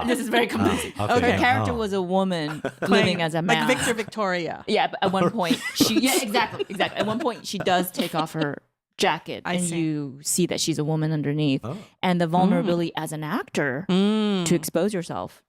this is very confusing. Her character was a woman living as a man. Like Victor Victoria. Yeah, but at one point she... Yeah, exactly. At one point she does take off her jacket you see that she's a woman underneath. And the vulnerability as an actor to expose yourself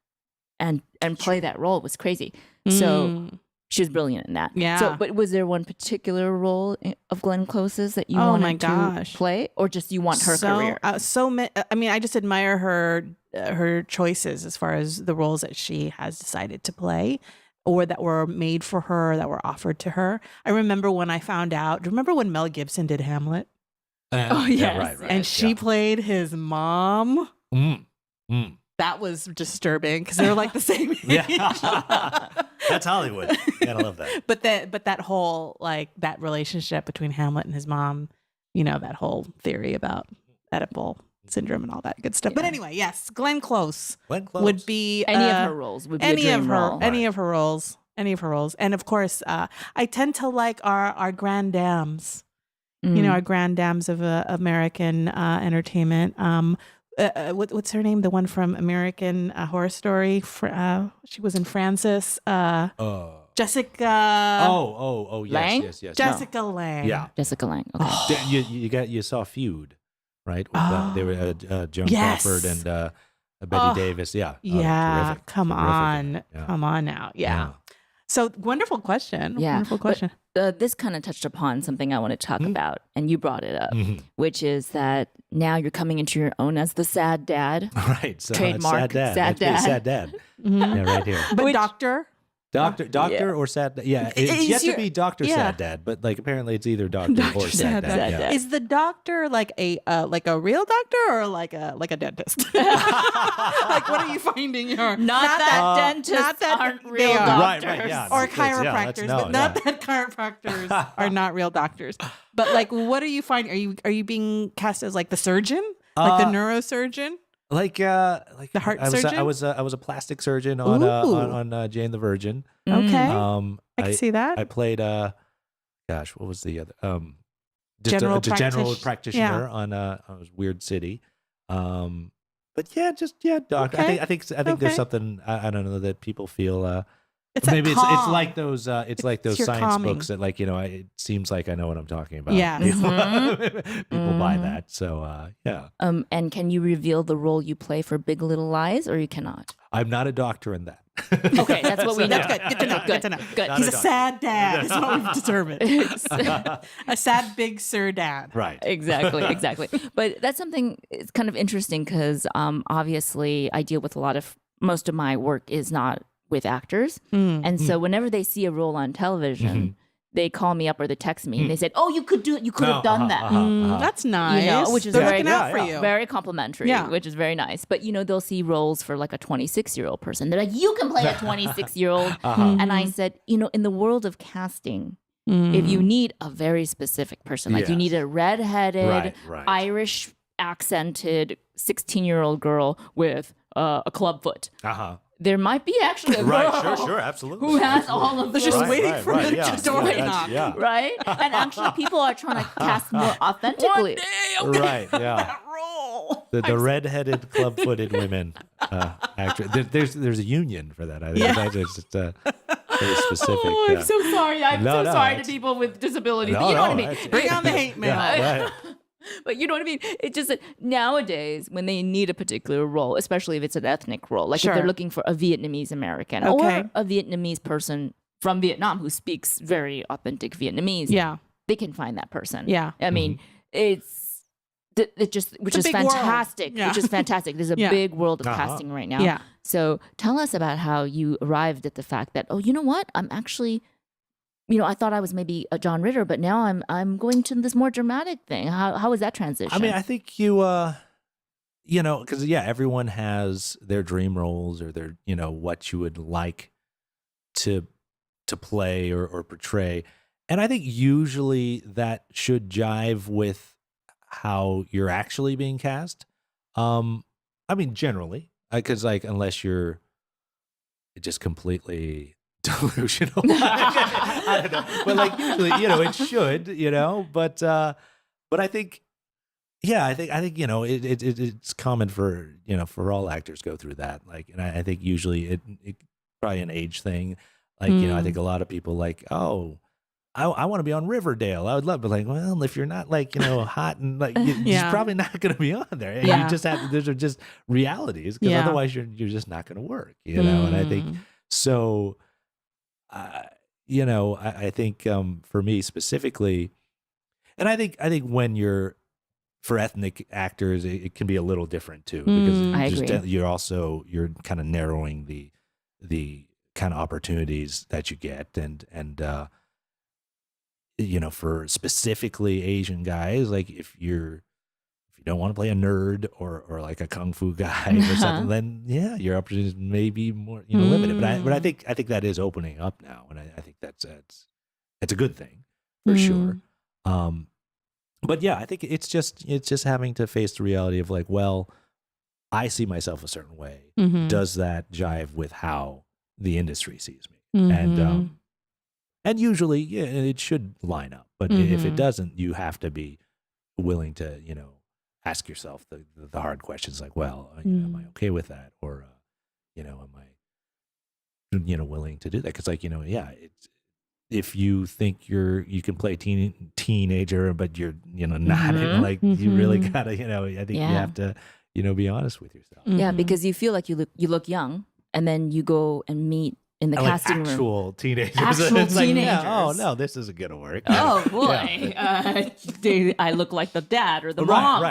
and play that role was crazy. So... She was brilliant in that. Yeah. So, but was there one particular role of Glenn Close's that you wanted to play, or just you want her career? I mean, I just admire her choices as far as the roles that she has decided to play, or that were made for her, that were offered to her. I remember when I found out. Do you remember when Mel Gibson did Hamlet? Yes. And she played his mom. That was disturbing because they were like the same age. That's Hollywood. Gotta love that. But that whole that relationship between Hamlet and his mom, you know, that whole theory about Oedipal syndrome and all that good stuff. But anyway, yes, Glenn Close would be any of her roles would be any a of dream her role. any of her roles. any of her roles. And of course, I tend to like our grand dames. You know, our grand dames of American entertainment. What's her name? The one from American Horror Story. She was in Frances. Jessica. Oh, yes, Lang? yes. Jessica Lang. Yeah, Jessica Lang. Okay. you saw Feud, right? They were Joan Crawford and Betty Davis. Yeah. Yeah. Come on. Yeah. Come on now. Yeah. So wonderful question. Yeah. Wonderful question. But, this kind of touched upon something I want to talk about, and you brought it up, which is that now you're coming into your own as the sad dad. Right. So Trademark. Sad dad. Sad dad. Yeah, right here. But doctor or sad dad. Yeah, it's yet to be Dr. Sad Dad, but like apparently it's either doctor or sad dad. Yeah. Is the doctor like a real doctor or like a dentist? Like, what are you finding? Not that dentists aren't real doctors. Right, yeah. Or chiropractors, but not that chiropractors are not real doctors. But like, what are you finding? Are you being cast as like the surgeon, like the neurosurgeon? Like the heart surgeon. I was a plastic surgeon on Jane the Virgin. Okay, I can see that. I played what was the other general practitioner on Weird City. But doctor. Okay. I think there's something I don't know that people feel. It's maybe it's calm. like those science calming. books that it seems like I know what I'm talking about. Yeah. People buy that. So yeah. And can you reveal the role you play for Big Little Lies, or you cannot? I'm not a doctor in that. Okay, that's what we know. That's good. Good to know. Good to know. Good. He's a sad dad. Is what we've determined. A sad big sir dad. Right. Exactly. But that's something. It's kind of interesting because obviously I deal with most of my work is not with actors, and so whenever they see a role on television, they call me up or they text me and they said, "Oh, you could do it. You could have done that." That's nice. Which is They're very looking out for you. Very complimentary. Yeah. Which is very nice. But they'll see roles for like a 26-year-old person. They're like, "You can play a 26-year-old," and I said, in the world of casting, if you need a very specific person, like you need a redheaded, right. Irish accented 16-year-old girl with a club foot. There might be actually a girl sure, absolutely. who has all of They're those. just waiting for the door to knock. Yeah. Right? And actually, people are trying to cast more authentically. One day I'll get Right, yeah. that role. The redheaded, club-footed women actress. There's a union for that. I think that's just very specific. Oh, I'm so sorry. I'm so sorry to it's- people with disabilities. No, you know what I no, mean? that's- Bring on the hate mail. Yeah, right. But you know what I mean? It's just that nowadays, when they need a particular role, especially if it's an ethnic role, like Sure. if they're looking for a Vietnamese American Okay. or a Vietnamese person from Vietnam who speaks very authentic Vietnamese, they can find that person. Yeah. I mean, which is big fantastic. world. Yeah. Which is fantastic. There's a big world of casting right now. Yeah. So tell us about how you arrived at the fact that, you know what? I'm actually, I thought I was maybe a John Ritter, but now I'm going to this more dramatic thing. How was that transition? I mean, I think because everyone has their dream roles or their, what you would like to play or portray. And I think usually that should jive with how you're actually being cast. I mean, generally, because unless you're just completely delusional, I don't know. But usually, it should, But I think, I think it's common for for all actors go through that. And I think usually it probably an age thing. I think a lot of people I want to be on Riverdale. I would love, but well, if you're not hot and you're probably not going to be on there. Yeah. You just have those are just realities because otherwise you're just not going to work. And I think so. I think for me specifically, and I think when you're for ethnic actors, it can be a little different too because I agree. you're kind of narrowing the kind of opportunities that you get and for specifically Asian guys, if you don't want to play a nerd or like a kung fu guy or something, then your opportunities may be more limited. But I think that is opening up now, and I think that's a good thing for sure. But I think it's just having to face the reality of well, I see myself a certain way. Does that jive with how the industry sees me? And usually it should line up, but if it doesn't, you have to be willing to ask yourself the hard questions like, well, am I okay with that, or am I willing to do that? Because it's, if you think you can play teenager, but you're not, you really gotta I think you have to be honest with yourself. Yeah, because you feel like you look young, and then you go and meet in the casting room. Actual teenagers. Actual teenagers. Oh no, this isn't gonna work. Oh boy, I look like the dad or the mom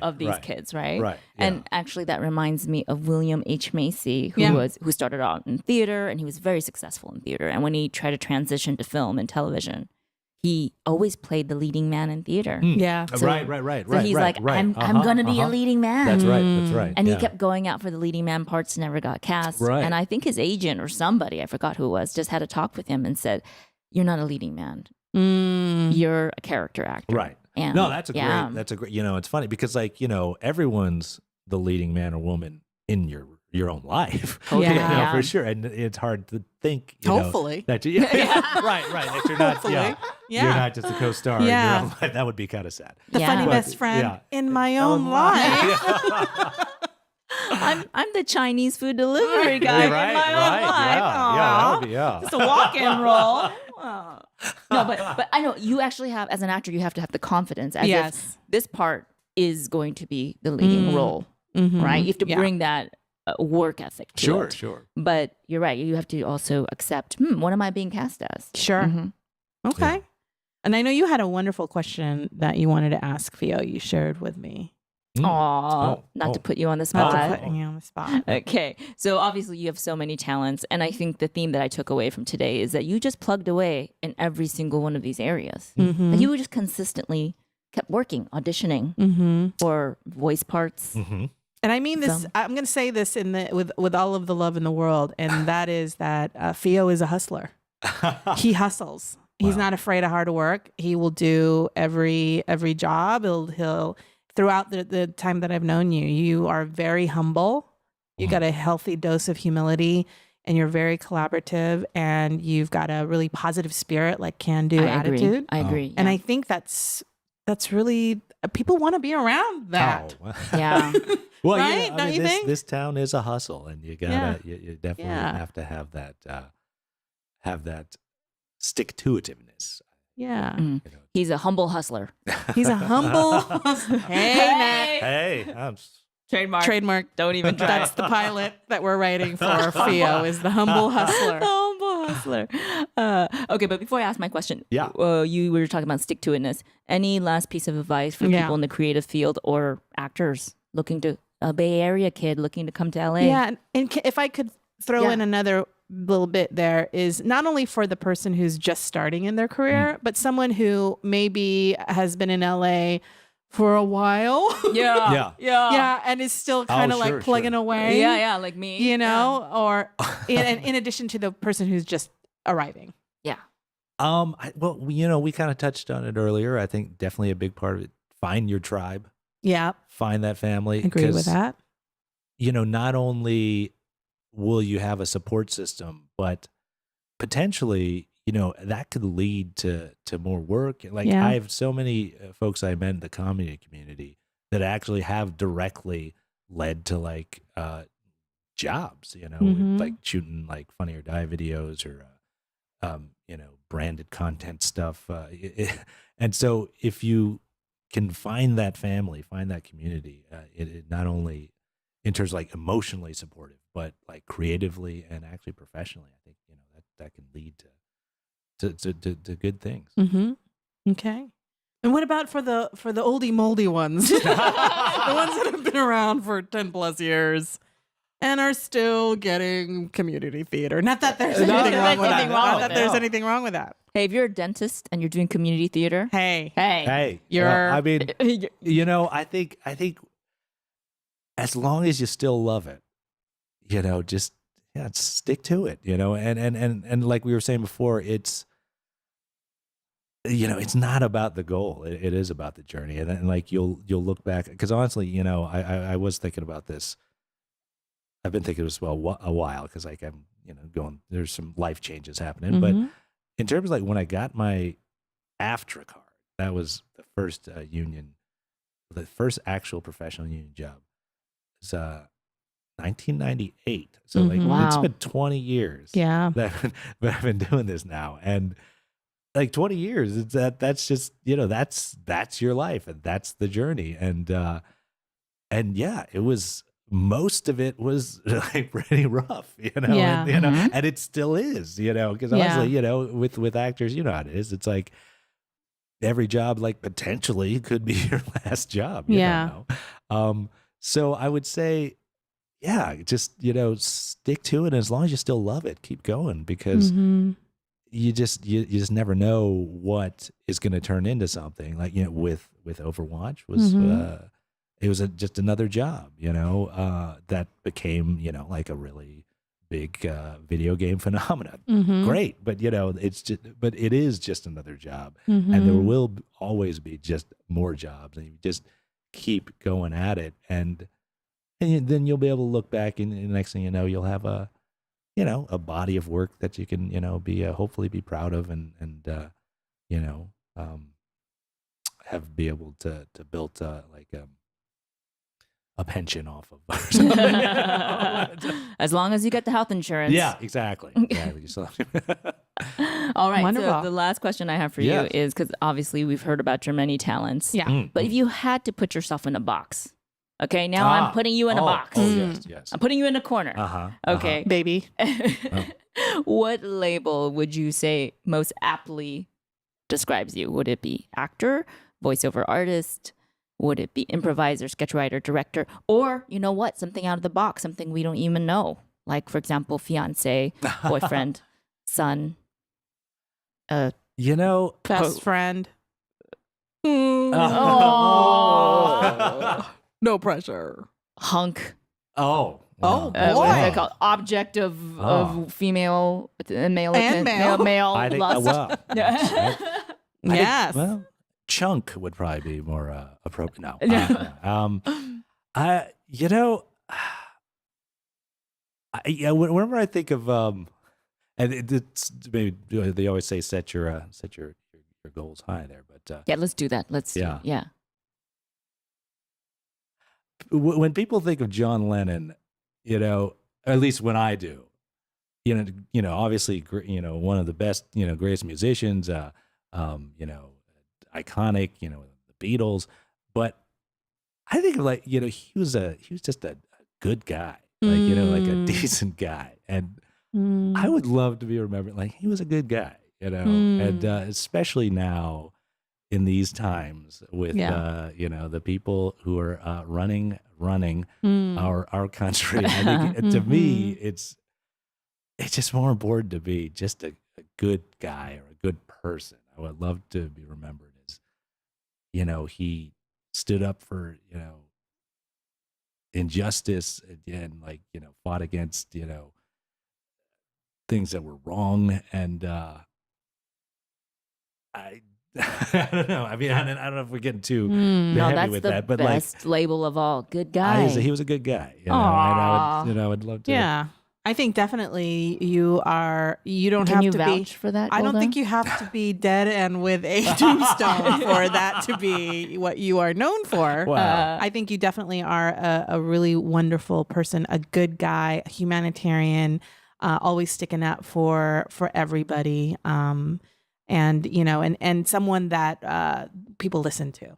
of these kids, right? Right. Yeah. And actually, that reminds me of William H. Macy, who started out in theater, and he was very successful in theater. And when he tried to transition to film and television, he always played the leading man in theater. Yeah. So, right. So he's like, I'm going to be a leading man. That's right. And he kept going out for the leading man parts, never got cast. Right. And I think his agent or somebody, I forgot who it was, just had a talk with him and said, you're not a leading man. You're a character actor. Right. And, no, that's a great, it's funny because everyone's the leading man or woman in your own life. For sure. And it's hard to think, hopefully that right. That you're not, you're not just a co-star in your own life. That would be kind of sad. The funny best friend in my own life. I'm the Chinese food delivery guy in my own life. That would be, It's a walk-in role. No, but I know you actually have, as an actor, you have to have the confidence as if this part is going to be the leading role, right? You have to bring that work ethic to it. Sure. But you're right. You have to also accept, what am I being cast as? Sure. Okay. Yeah. And I know you had a wonderful question that you wanted to ask Theo. You shared with me. Not to put you on the spot. Not to put you on the spot. Okay. So obviously you have so many talents. And I think the theme that I took away from today is that you just plugged away in every single one of these areas. Like you just consistently kept working, auditioning for voice parts. And I mean this, I'm going to say this with all of the love in the world, and that is that Theo is a hustler. He hustles. He's not afraid of hard work. He will do every job. He'll throughout the time that I've known you, you are very humble. You got a healthy dose of humility, and you're very collaborative, and you've got a really positive spirit, like can-do attitude. I agree. And I think that's really, people want to be around that. Yeah. Well, right? Don't you think? This town is a hustle, and you gotta, you definitely have to have that stick-to-itiveness. Yeah. He's a humble hustler. He's a humble hustler. Hey. Trademark. Don't even try. That's the pilot that we're writing for Theo, is the humble hustler. Humble hustler. Okay, but before I ask my question, you were talking about stick-to-itness. Any last piece of advice for people in the creative field or actors looking to, a Bay Area kid looking to come to LA? Yeah, and if I could throw in another little bit, there is not only for the person who's just starting in their career, but someone who maybe has been in LA for a while. Yeah, and is still kind of plugging away. Yeah, like me. Or in addition to the person who's just arriving. Yeah. We kind of touched on it earlier. I think definitely a big part of it. Find your tribe. Yeah. Find that family. Agree with that. Not only will you have a support system, but potentially, that could lead to more work. Like I have so many folks I met in the comedy community that actually have directly led to jobs, like shooting Funny or Die videos or, branded content stuff. And so if you can find that family, find that community, it not only in terms of emotionally supportive, but creatively and actually professionally, I think that can lead to good things. Okay. And what about for the oldie moldy ones, the ones that have been around for 10 plus years and are still getting community theater? Not that there's anything wrong with that. Not that there's anything wrong with that. Hey, if you're a dentist and you're doing community theater, hey, you're. I mean, I think as long as you still love it, just stick to it, and like we were saying before, it's it's not about the goal. It is about the journey, and you'll look back, because honestly, I was thinking about this. I've been thinking this a while, because I'm there's some life changes happening. But in terms of like when I got my AFTRA card, that was the first the first actual professional union job. It was 1998. So like it's been 20 years. Yeah. That I've been doing this now. And like 20 years, that's just, that's your life and that's the journey. And yeah, it was, most of it was like pretty rough, Yeah. and, and it still is, because honestly, with actors, you know how it is. It's like every job, like potentially could be your last job. You don't know. So I would say, yeah, just, stick to it. And as long as you still love it, keep going, because you just never know what is going to turn into something. Like, with Overwatch was, it was just another job, that became, like a really big video game phenomenon. Great. But, but it is just another job. And there will always be just more jobs, and you just keep going at it. And then you'll be able to look back, and the next thing you know, you'll have a body of work that you can, hopefully be proud of, and have be able to build like a pension off of. As long as you get the health insurance. Yeah, exactly. All right. Wonderful. So the last question I have for you is, because obviously we've heard about your many talents. Yeah. But if you had to put yourself in a box, okay, now I'm putting you in a box. Oh, yes. I'm putting you in a corner. Okay. Baby. What label would you say most aptly describes you? Would it be actor, voiceover artist? Would it be improviser, sketch writer, director? Or, you know what, something out of the box, something we don't even know. Like, for example, fiance, boyfriend, son. Best friend. Oh. No pressure. Hunk. Oh. Oh, boy. What is that called? Object of female, male, And male. I think, lust. Yes. Well, chunk would probably be more appropriate. No. Whenever I think of and it's maybe they always say set your goals high there, but Yeah, let's do that. Yeah. When people think of John Lennon, at least when I do, obviously, one of the best, greatest musicians, iconic, the Beatles, but I think like, he was just a good guy, like, like a decent guy. And I would love to be remembered like he was a good guy, and especially now in these times with, the people who are running our country. I think to me, it's just more important to be just a good guy or a good person. I would love to be remembered as, he stood up for, injustice and like, fought against, things that were wrong. And I don't know. I mean, I don't know if we're getting too heavy with that, but best label of all, good guy. He was a good guy. And I would love to. Yeah. I think definitely you don't Can have you to vouch be for that, I don't Golda? think you have to be dead and with a tombstone for that to be what you are known for. Wow. I think you definitely are a really wonderful person, a good guy, a humanitarian, always sticking up for everybody. And someone that people listen to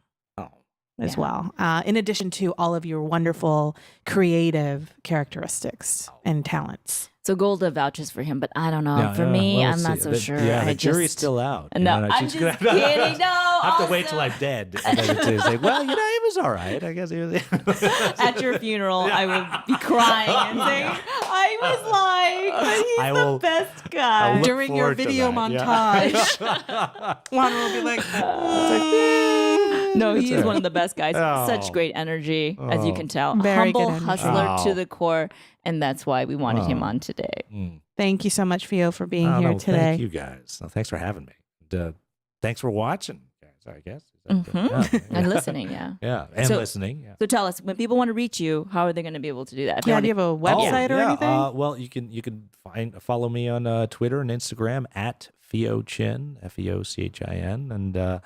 as well. In addition to all of your wonderful creative characteristics and talents. So Golda vouches for him, but I don't know. For me, I'm not so sure. Yeah, the jury's still out. No, I'm just kidding. No, I have to wait till I'm dead. And then it's like, well, he was all right. I guess he was. At your funeral, I will be crying and saying, I was lying, but he's the best guy. During your video montage, Juan will be like, no, he is one of the best guys. Such great energy, as you can tell. Very Humble good energy. hustler to the core. And that's why we wanted him on today. Thank you so much, Fio, for being here today. Thank you guys. Thanks for having me. And, thanks for watching, guys. I guess. And listening, Yeah, and listening. Yeah. So tell us, when people want to reach you, how are they going to be able to do that? Yeah, do you have a website or anything? Well, you can follow me on Twitter and Instagram at Feodor Chin, FEOCHIN, and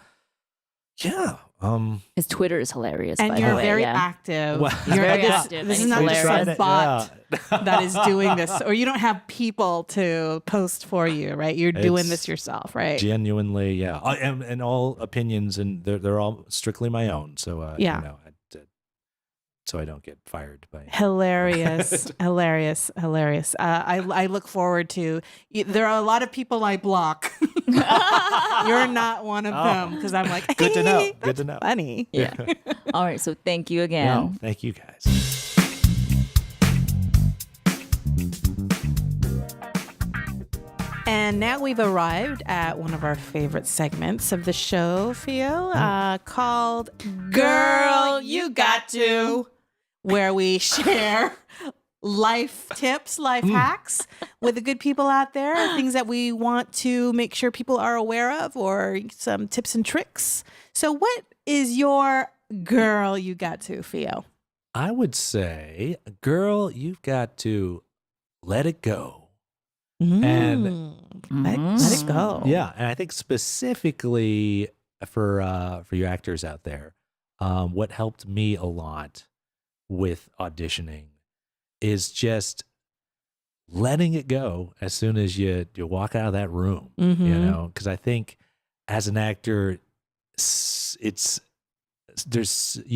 his Twitter is hilarious. And you're very active. Well, He's very active. This is not just a bot that is doing this, or you don't have people to post for you, right? You're doing this yourself, right? Genuinely, yeah. And all opinions, and they're all strictly my own. So so I don't get fired by hilarious. I look forward to. There are a lot of people I block. You're not one of them, because I'm like, hey, good to know. Good to know. Funny. Yeah. All right. So thank you again. No, thank you guys. And now we've arrived at one of our favorite segments of the show, Theo, called Girl, You Got To, where we share life tips, life hacks with the good people out there, things that we want to make sure people are aware of, or some tips and tricks. So what is your Girl You Got To, Theo? I would say, girl, you've got to let it go. And let it go. Yeah, and I think specifically for your actors out there, what helped me a lot with auditioning is just letting it go as soon as you walk out of that room. You know, because I think as an actor, you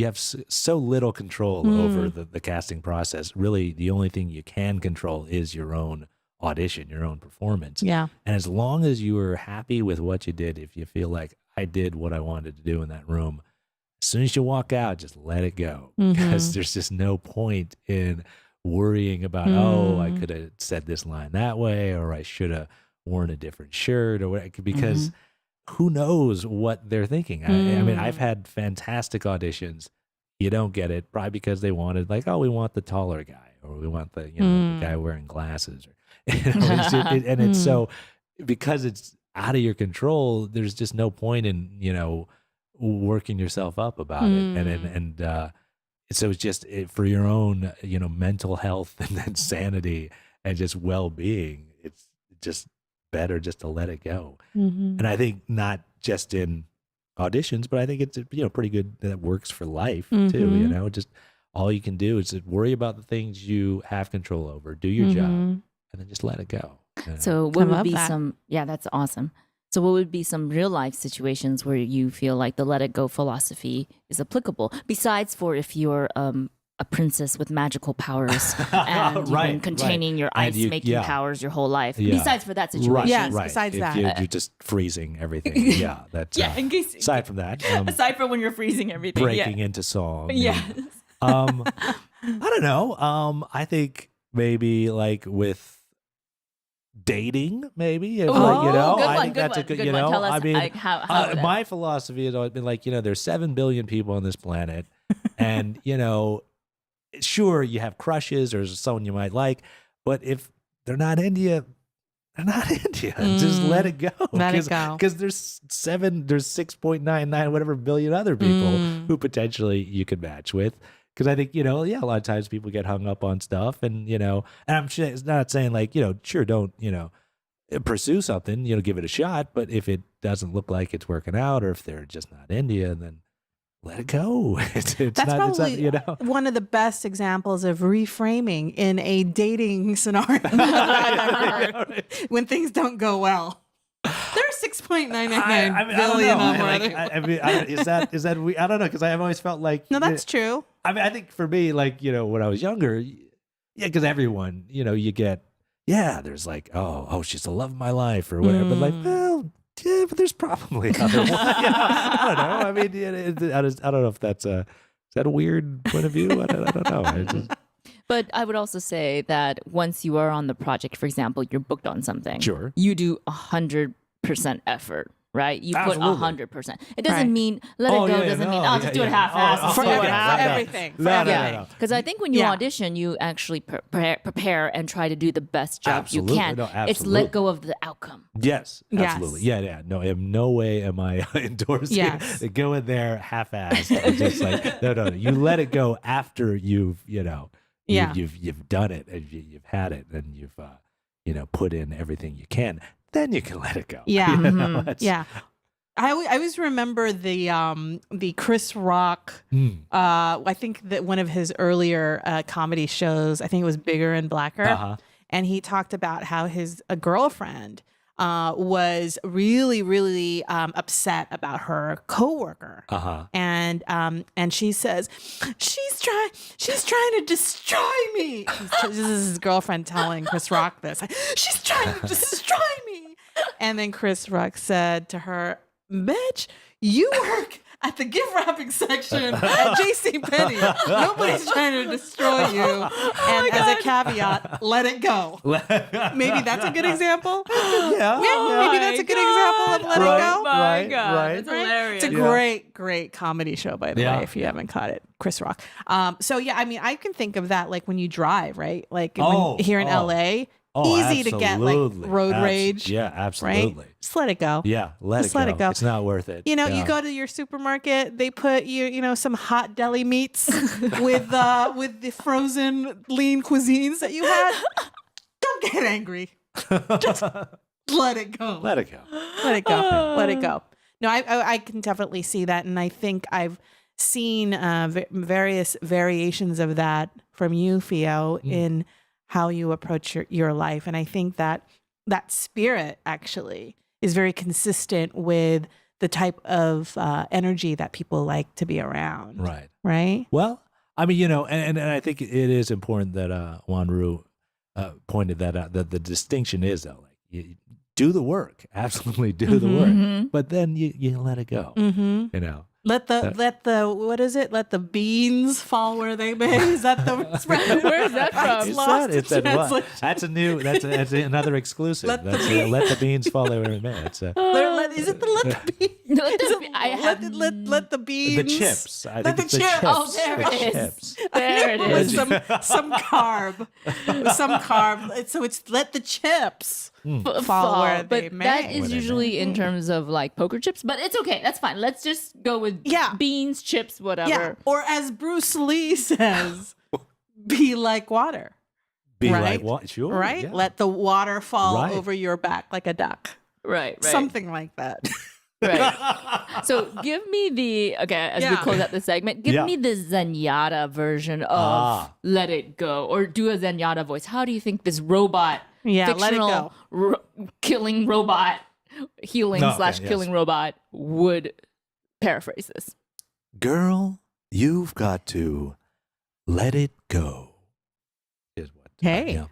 have so little control over the casting process. Really, the only thing you can control is your own audition, your own performance. Yeah. And as long as you were happy with what you did, if you feel like I did what I wanted to do in that room, as soon as you walk out, just let it go, because there's just no point in worrying about, oh, I could have said this line that way, or I should have worn a different shirt, or whatever, because who knows what they're thinking. I mean, I've had fantastic auditions. You don't get it, probably because they wanted, like, oh, we want the taller guy, or we want the the guy wearing glasses, or and it's so, because it's out of your control, there's just no point in working yourself up about it, and so it's just for your own mental health and sanity and just well-being, it's just better just to let it go. And I think not just in auditions, but I think it's pretty good, that works for life too. Just all you can do is worry about the things you have control over, do your job, and then just let it go. So what would be some, that's awesome. So what would be some real life situations where you feel like the let it go philosophy is applicable, besides for if you're a princess with magical powers and you've been containing your ice making powers your whole life? Besides for that situation. Yes, besides if that. You're just freezing everything. That's in case, aside from that. Aside from when you're freezing everything. Breaking into song. Yes. I don't know. I think maybe like with dating, maybe. Good I one, think that's a good, one. Tell us, I mean, how my philosophy has always been like, there's 7 billion people on this planet, and sure, you have crushes or someone you might like, but if they're not into you, they're not into you. Just let it go. Let it go. Because there's 6.99 whatever billion other people who potentially you could match with. Because I think, a lot of times people get hung up on stuff, and, and I'm sure it's not saying like, sure, don't, pursue something, give it a shot. But if it doesn't look like it's working out, or if they're just not into you, then let it go. That's probably one of the best examples of reframing in a dating scenario that I've heard, when things don't go well. There's 6.999 billion on is that we? I don't know, because I've always felt like that's true. I mean, I think for me, like when I was younger, because everyone, you get there's like oh she's the love of my life or whatever, but like but there's probably other ones. I don't know. I mean, I don't know if that's is that a weird point of view? I don't know. But I would also say that once you are on the project, for example, you're booked on something. Sure. You do 100% effort right? You Absolutely. put 100%. It doesn't mean let it go. Doesn't mean I'll just do it half-assed. For everything. No. Because I think when you audition, you actually prepare and try to do the best job you can. No, absolutely. It's let go of the outcome. Yes, absolutely. Yeah. No, in no way am I endorsing to go in there half-assed. It's just like no. You let it go after you've you've done it and you've had it and you've put in everything you can. Then you can let it go. Yeah. I always remember the Chris Rock. I think that one of his earlier comedy shows, I think it was Bigger and Blacker, and he talked about how his girlfriend was really, really upset about her coworker, and she says she's trying to destroy me. This is his girlfriend telling Chris Rock this. She's trying to destroy me, and then Chris Rock said to her, "Bitch, you work at the gift wrapping section at JCPenney. Nobody's trying to destroy you. And as a caveat, let it go." Maybe that's a good example. Maybe that's a good example of let it go. My God, it's hilarious. It's a great comedy show, by the way, if you haven't caught it. Chris Rock. I can think of that like when you drive, right? Like here in LA. Easy to get like road rage. Yeah, absolutely. Right? Just let it go. Yeah, let it go. It's not worth it. You go to your supermarket, they put some hot deli meats with the frozen lean cuisines that you had. Don't get angry. Just let it go. Let it go. Let it go. Let it go. No, I can definitely see that, and I think I've seen various variations of that from you, Theo, in how you approach your life. And I think that spirit actually is very consistent with the type of energy that people like to be around. Right. Right? Well, I mean, and I think it is important that Wanru pointed that out, that the distinction is, though, like, you do the work, absolutely do the work, but then you let it go, Let the what is it? Let the beans fall where they may. Is that the expression? Where is that from? That's another exclusive. Let the beans fall where they may. Is it the let the beans? Let the beans. The chips. I think the it's chips. The chips. Oh, there it is. Chips. There it is. Some carb. Some carb. So it's let the chips fall where they may. That is usually in terms of like poker chips, but it's okay. That's fine. Let's just go with beans, chips, whatever. Yeah. Or as Bruce Lee says, be like water. Be like water. Sure. Right? Yeah. Let the water fall over your back like a duck. Right. Something like that. Right. So give me as we close out the segment, give me the Zenyatta version of Let It Go, or do a Zenyatta voice. How do you think this robot, fictional killing robot, healing/killing robot would paraphrase this? Girl, you've got to let it go.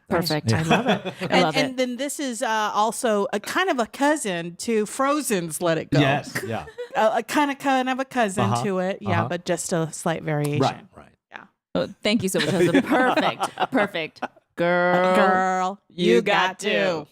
Perfect. I love it. And then this is also a kind of a cousin to Frozen's Let It Go. Yes, yeah. A kind of a cousin to it, but just a slight variation. Right. Yeah. Oh, thank you so much. That was a perfect. Girl, you got to.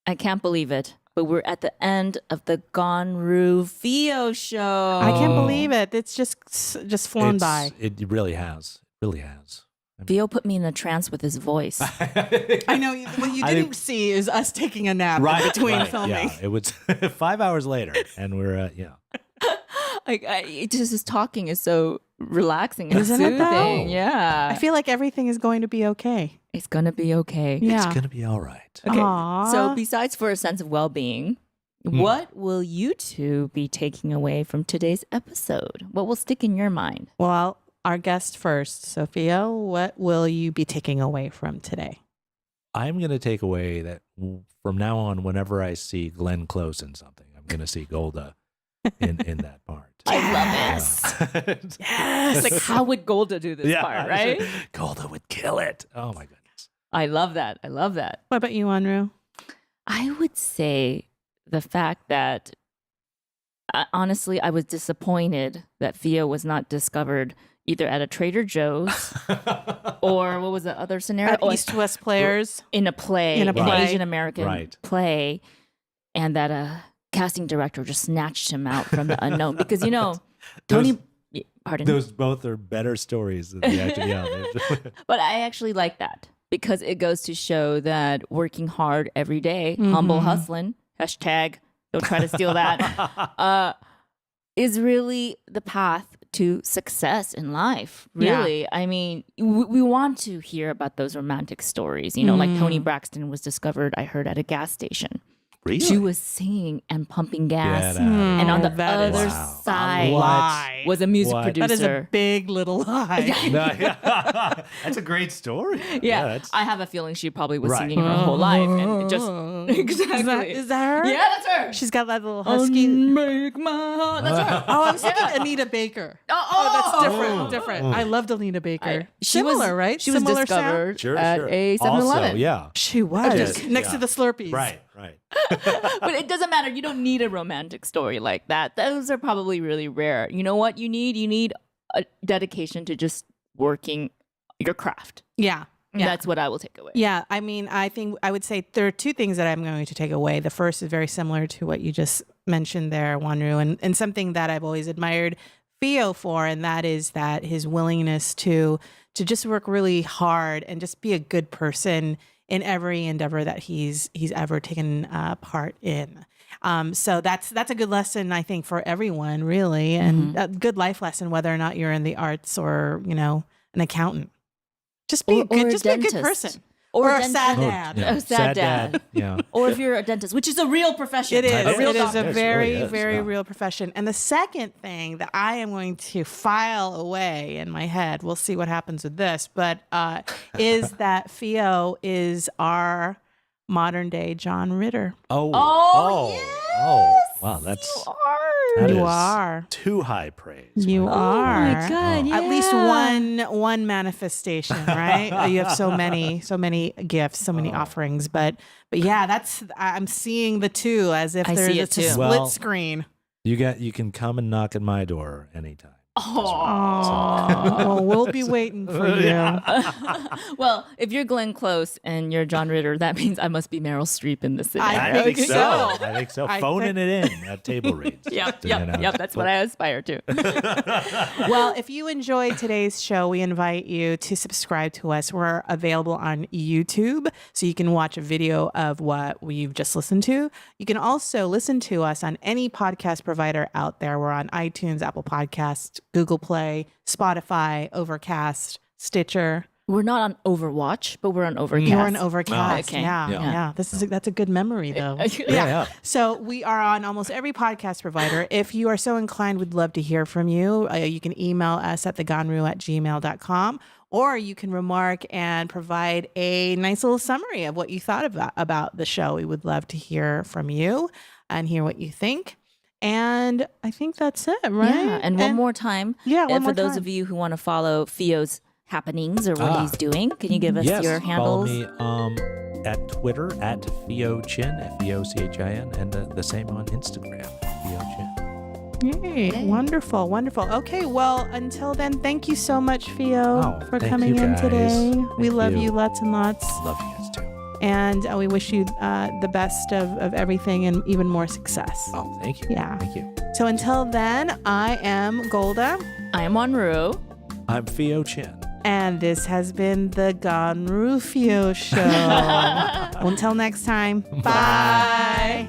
I can't believe it, but we're at the end of the Ganru Theo show. I can't believe it. It's just flown by. It really has. It really has. Theo put me in a trance with his voice. I know. What you didn't see is us taking a nap between filming. Yeah, it was 5 hours later, and we're His talking is so relaxing and Isn't soothing. it though? Yeah, I feel like everything is going to be okay. It's gonna be okay. Yeah. It's gonna be all right. Okay. Aww. So besides for a sense of well-being, what will you two be taking away from today's episode? What will stick in your mind? Well, our guest first, Sophia, what will you be taking away from today? I'm going to take away that from now on, whenever I see Glenn Close in something, I'm going to see Golda in that part. Yes. I love it. Yes. Like, how would Golda do this part, right? Golda would kill it. Oh, my goodness. I love that. What about you, Wanru? I would say the fact that, honestly, I was disappointed that Theo was not discovered either at a Trader Joe's or what was the other scenario? At East West Players. In a play, an Asian American play. and that a casting director just snatched him out from the unknown because Tony. Pardon. Those both are better stories than the actual. Yeah, but I actually like that because it goes to show that working hard every day, humble hustling, hashtag, don't try to steal that, is really the path to success in life. Really. I mean, we want to hear about those romantic stories. Like Toni Braxton was discovered, I heard, at a gas station. Really? She was singing and pumping gas. And on the other side was a music producer. That is a big little lie. That's a great story. Yeah. I have a feeling she probably was singing her whole life. And it just exactly. Is that her? Yeah, that's her. She's got that little husky. Make my heart. That's her. Oh, I'm thinking Anita Baker. Oh, that's different. I loved Anita Baker. Similar, right? She was Similar discovered sound? at a 7-Eleven. Also, yeah. She was. Next to the Slurpees. Right. But it doesn't matter. You don't need a romantic story like that. Those are probably really rare. You know what you need? You need a dedication to just working your craft. Yeah. That's what I will take away. Yeah. I mean, I think I would say there are two things that I'm going to take away. The first is very similar to what you just mentioned there, Wanru, and something that I've always admired Theo for, and that is that his willingness to just work really hard and just be a good person in every endeavor that he's ever taken part in. So that's a good lesson, I think, for everyone, really, and a good life lesson, whether or not you're in the arts or, an accountant. Just be a good person. Or a sad dad. A sad dad. Yeah. Or if you're a dentist, which is a real profession. It is. A real it is a doctor. very, very real profession. And the second thing that I am going to file away in my head, we'll see what happens with this, but is that Theo is our modern day John Ritter. Oh, yes. Wow, that's... You are too high praise. You are. Oh my God! Yeah. At least one manifestation, right? You have so many gifts, so many offerings, but yeah, I'm seeing the two as if there's a split screen. You can come and knock at my door anytime. Oh, we'll be waiting for you. Well, if you're Glenn Close and you're John Ritter, that means I must be Meryl Streep in the city. I think so. I think so. Phoning it in at table reads. Yep. That's what I aspire to. Well, if you enjoyed today's show, we invite you to subscribe to us. We're available on YouTube, so you can watch a video of what we've just listened to. You can also listen to us on any podcast provider out there. We're on iTunes, Apple Podcasts, Google Play, Spotify, Overcast, Stitcher. We're not on Overwatch, but we're on Overcast. You're on Overcast. Oh, okay. Yeah. That's a good memory, though. Yeah. So we are on almost every podcast provider. If you are so inclined, we'd love to hear from you. You can email us at theganru@gmail.com, or you can remark and provide a nice little summary of what you thought about the show. We would love to hear from you and hear what you think. And I think that's it, right? Yeah, and one more time. Yeah, for those of you who want to follow Theo's happenings or what he's doing, can you give us your handles? Follow me at Twitter at Theo Chin, FEOCHIN, and the same on Instagram, Theo Chin. Yay, wonderful. Okay, well, until then, thank you so much, Theo, for coming in today. We love you lots and lots. Love you guys too. And we wish you the best of everything and even more success. Oh, thank you. Yeah. Thank you. So until then, I am Golda. I am Wanru. I'm Theo Chin. And this has been the Ganru Show. Until next time. Bye.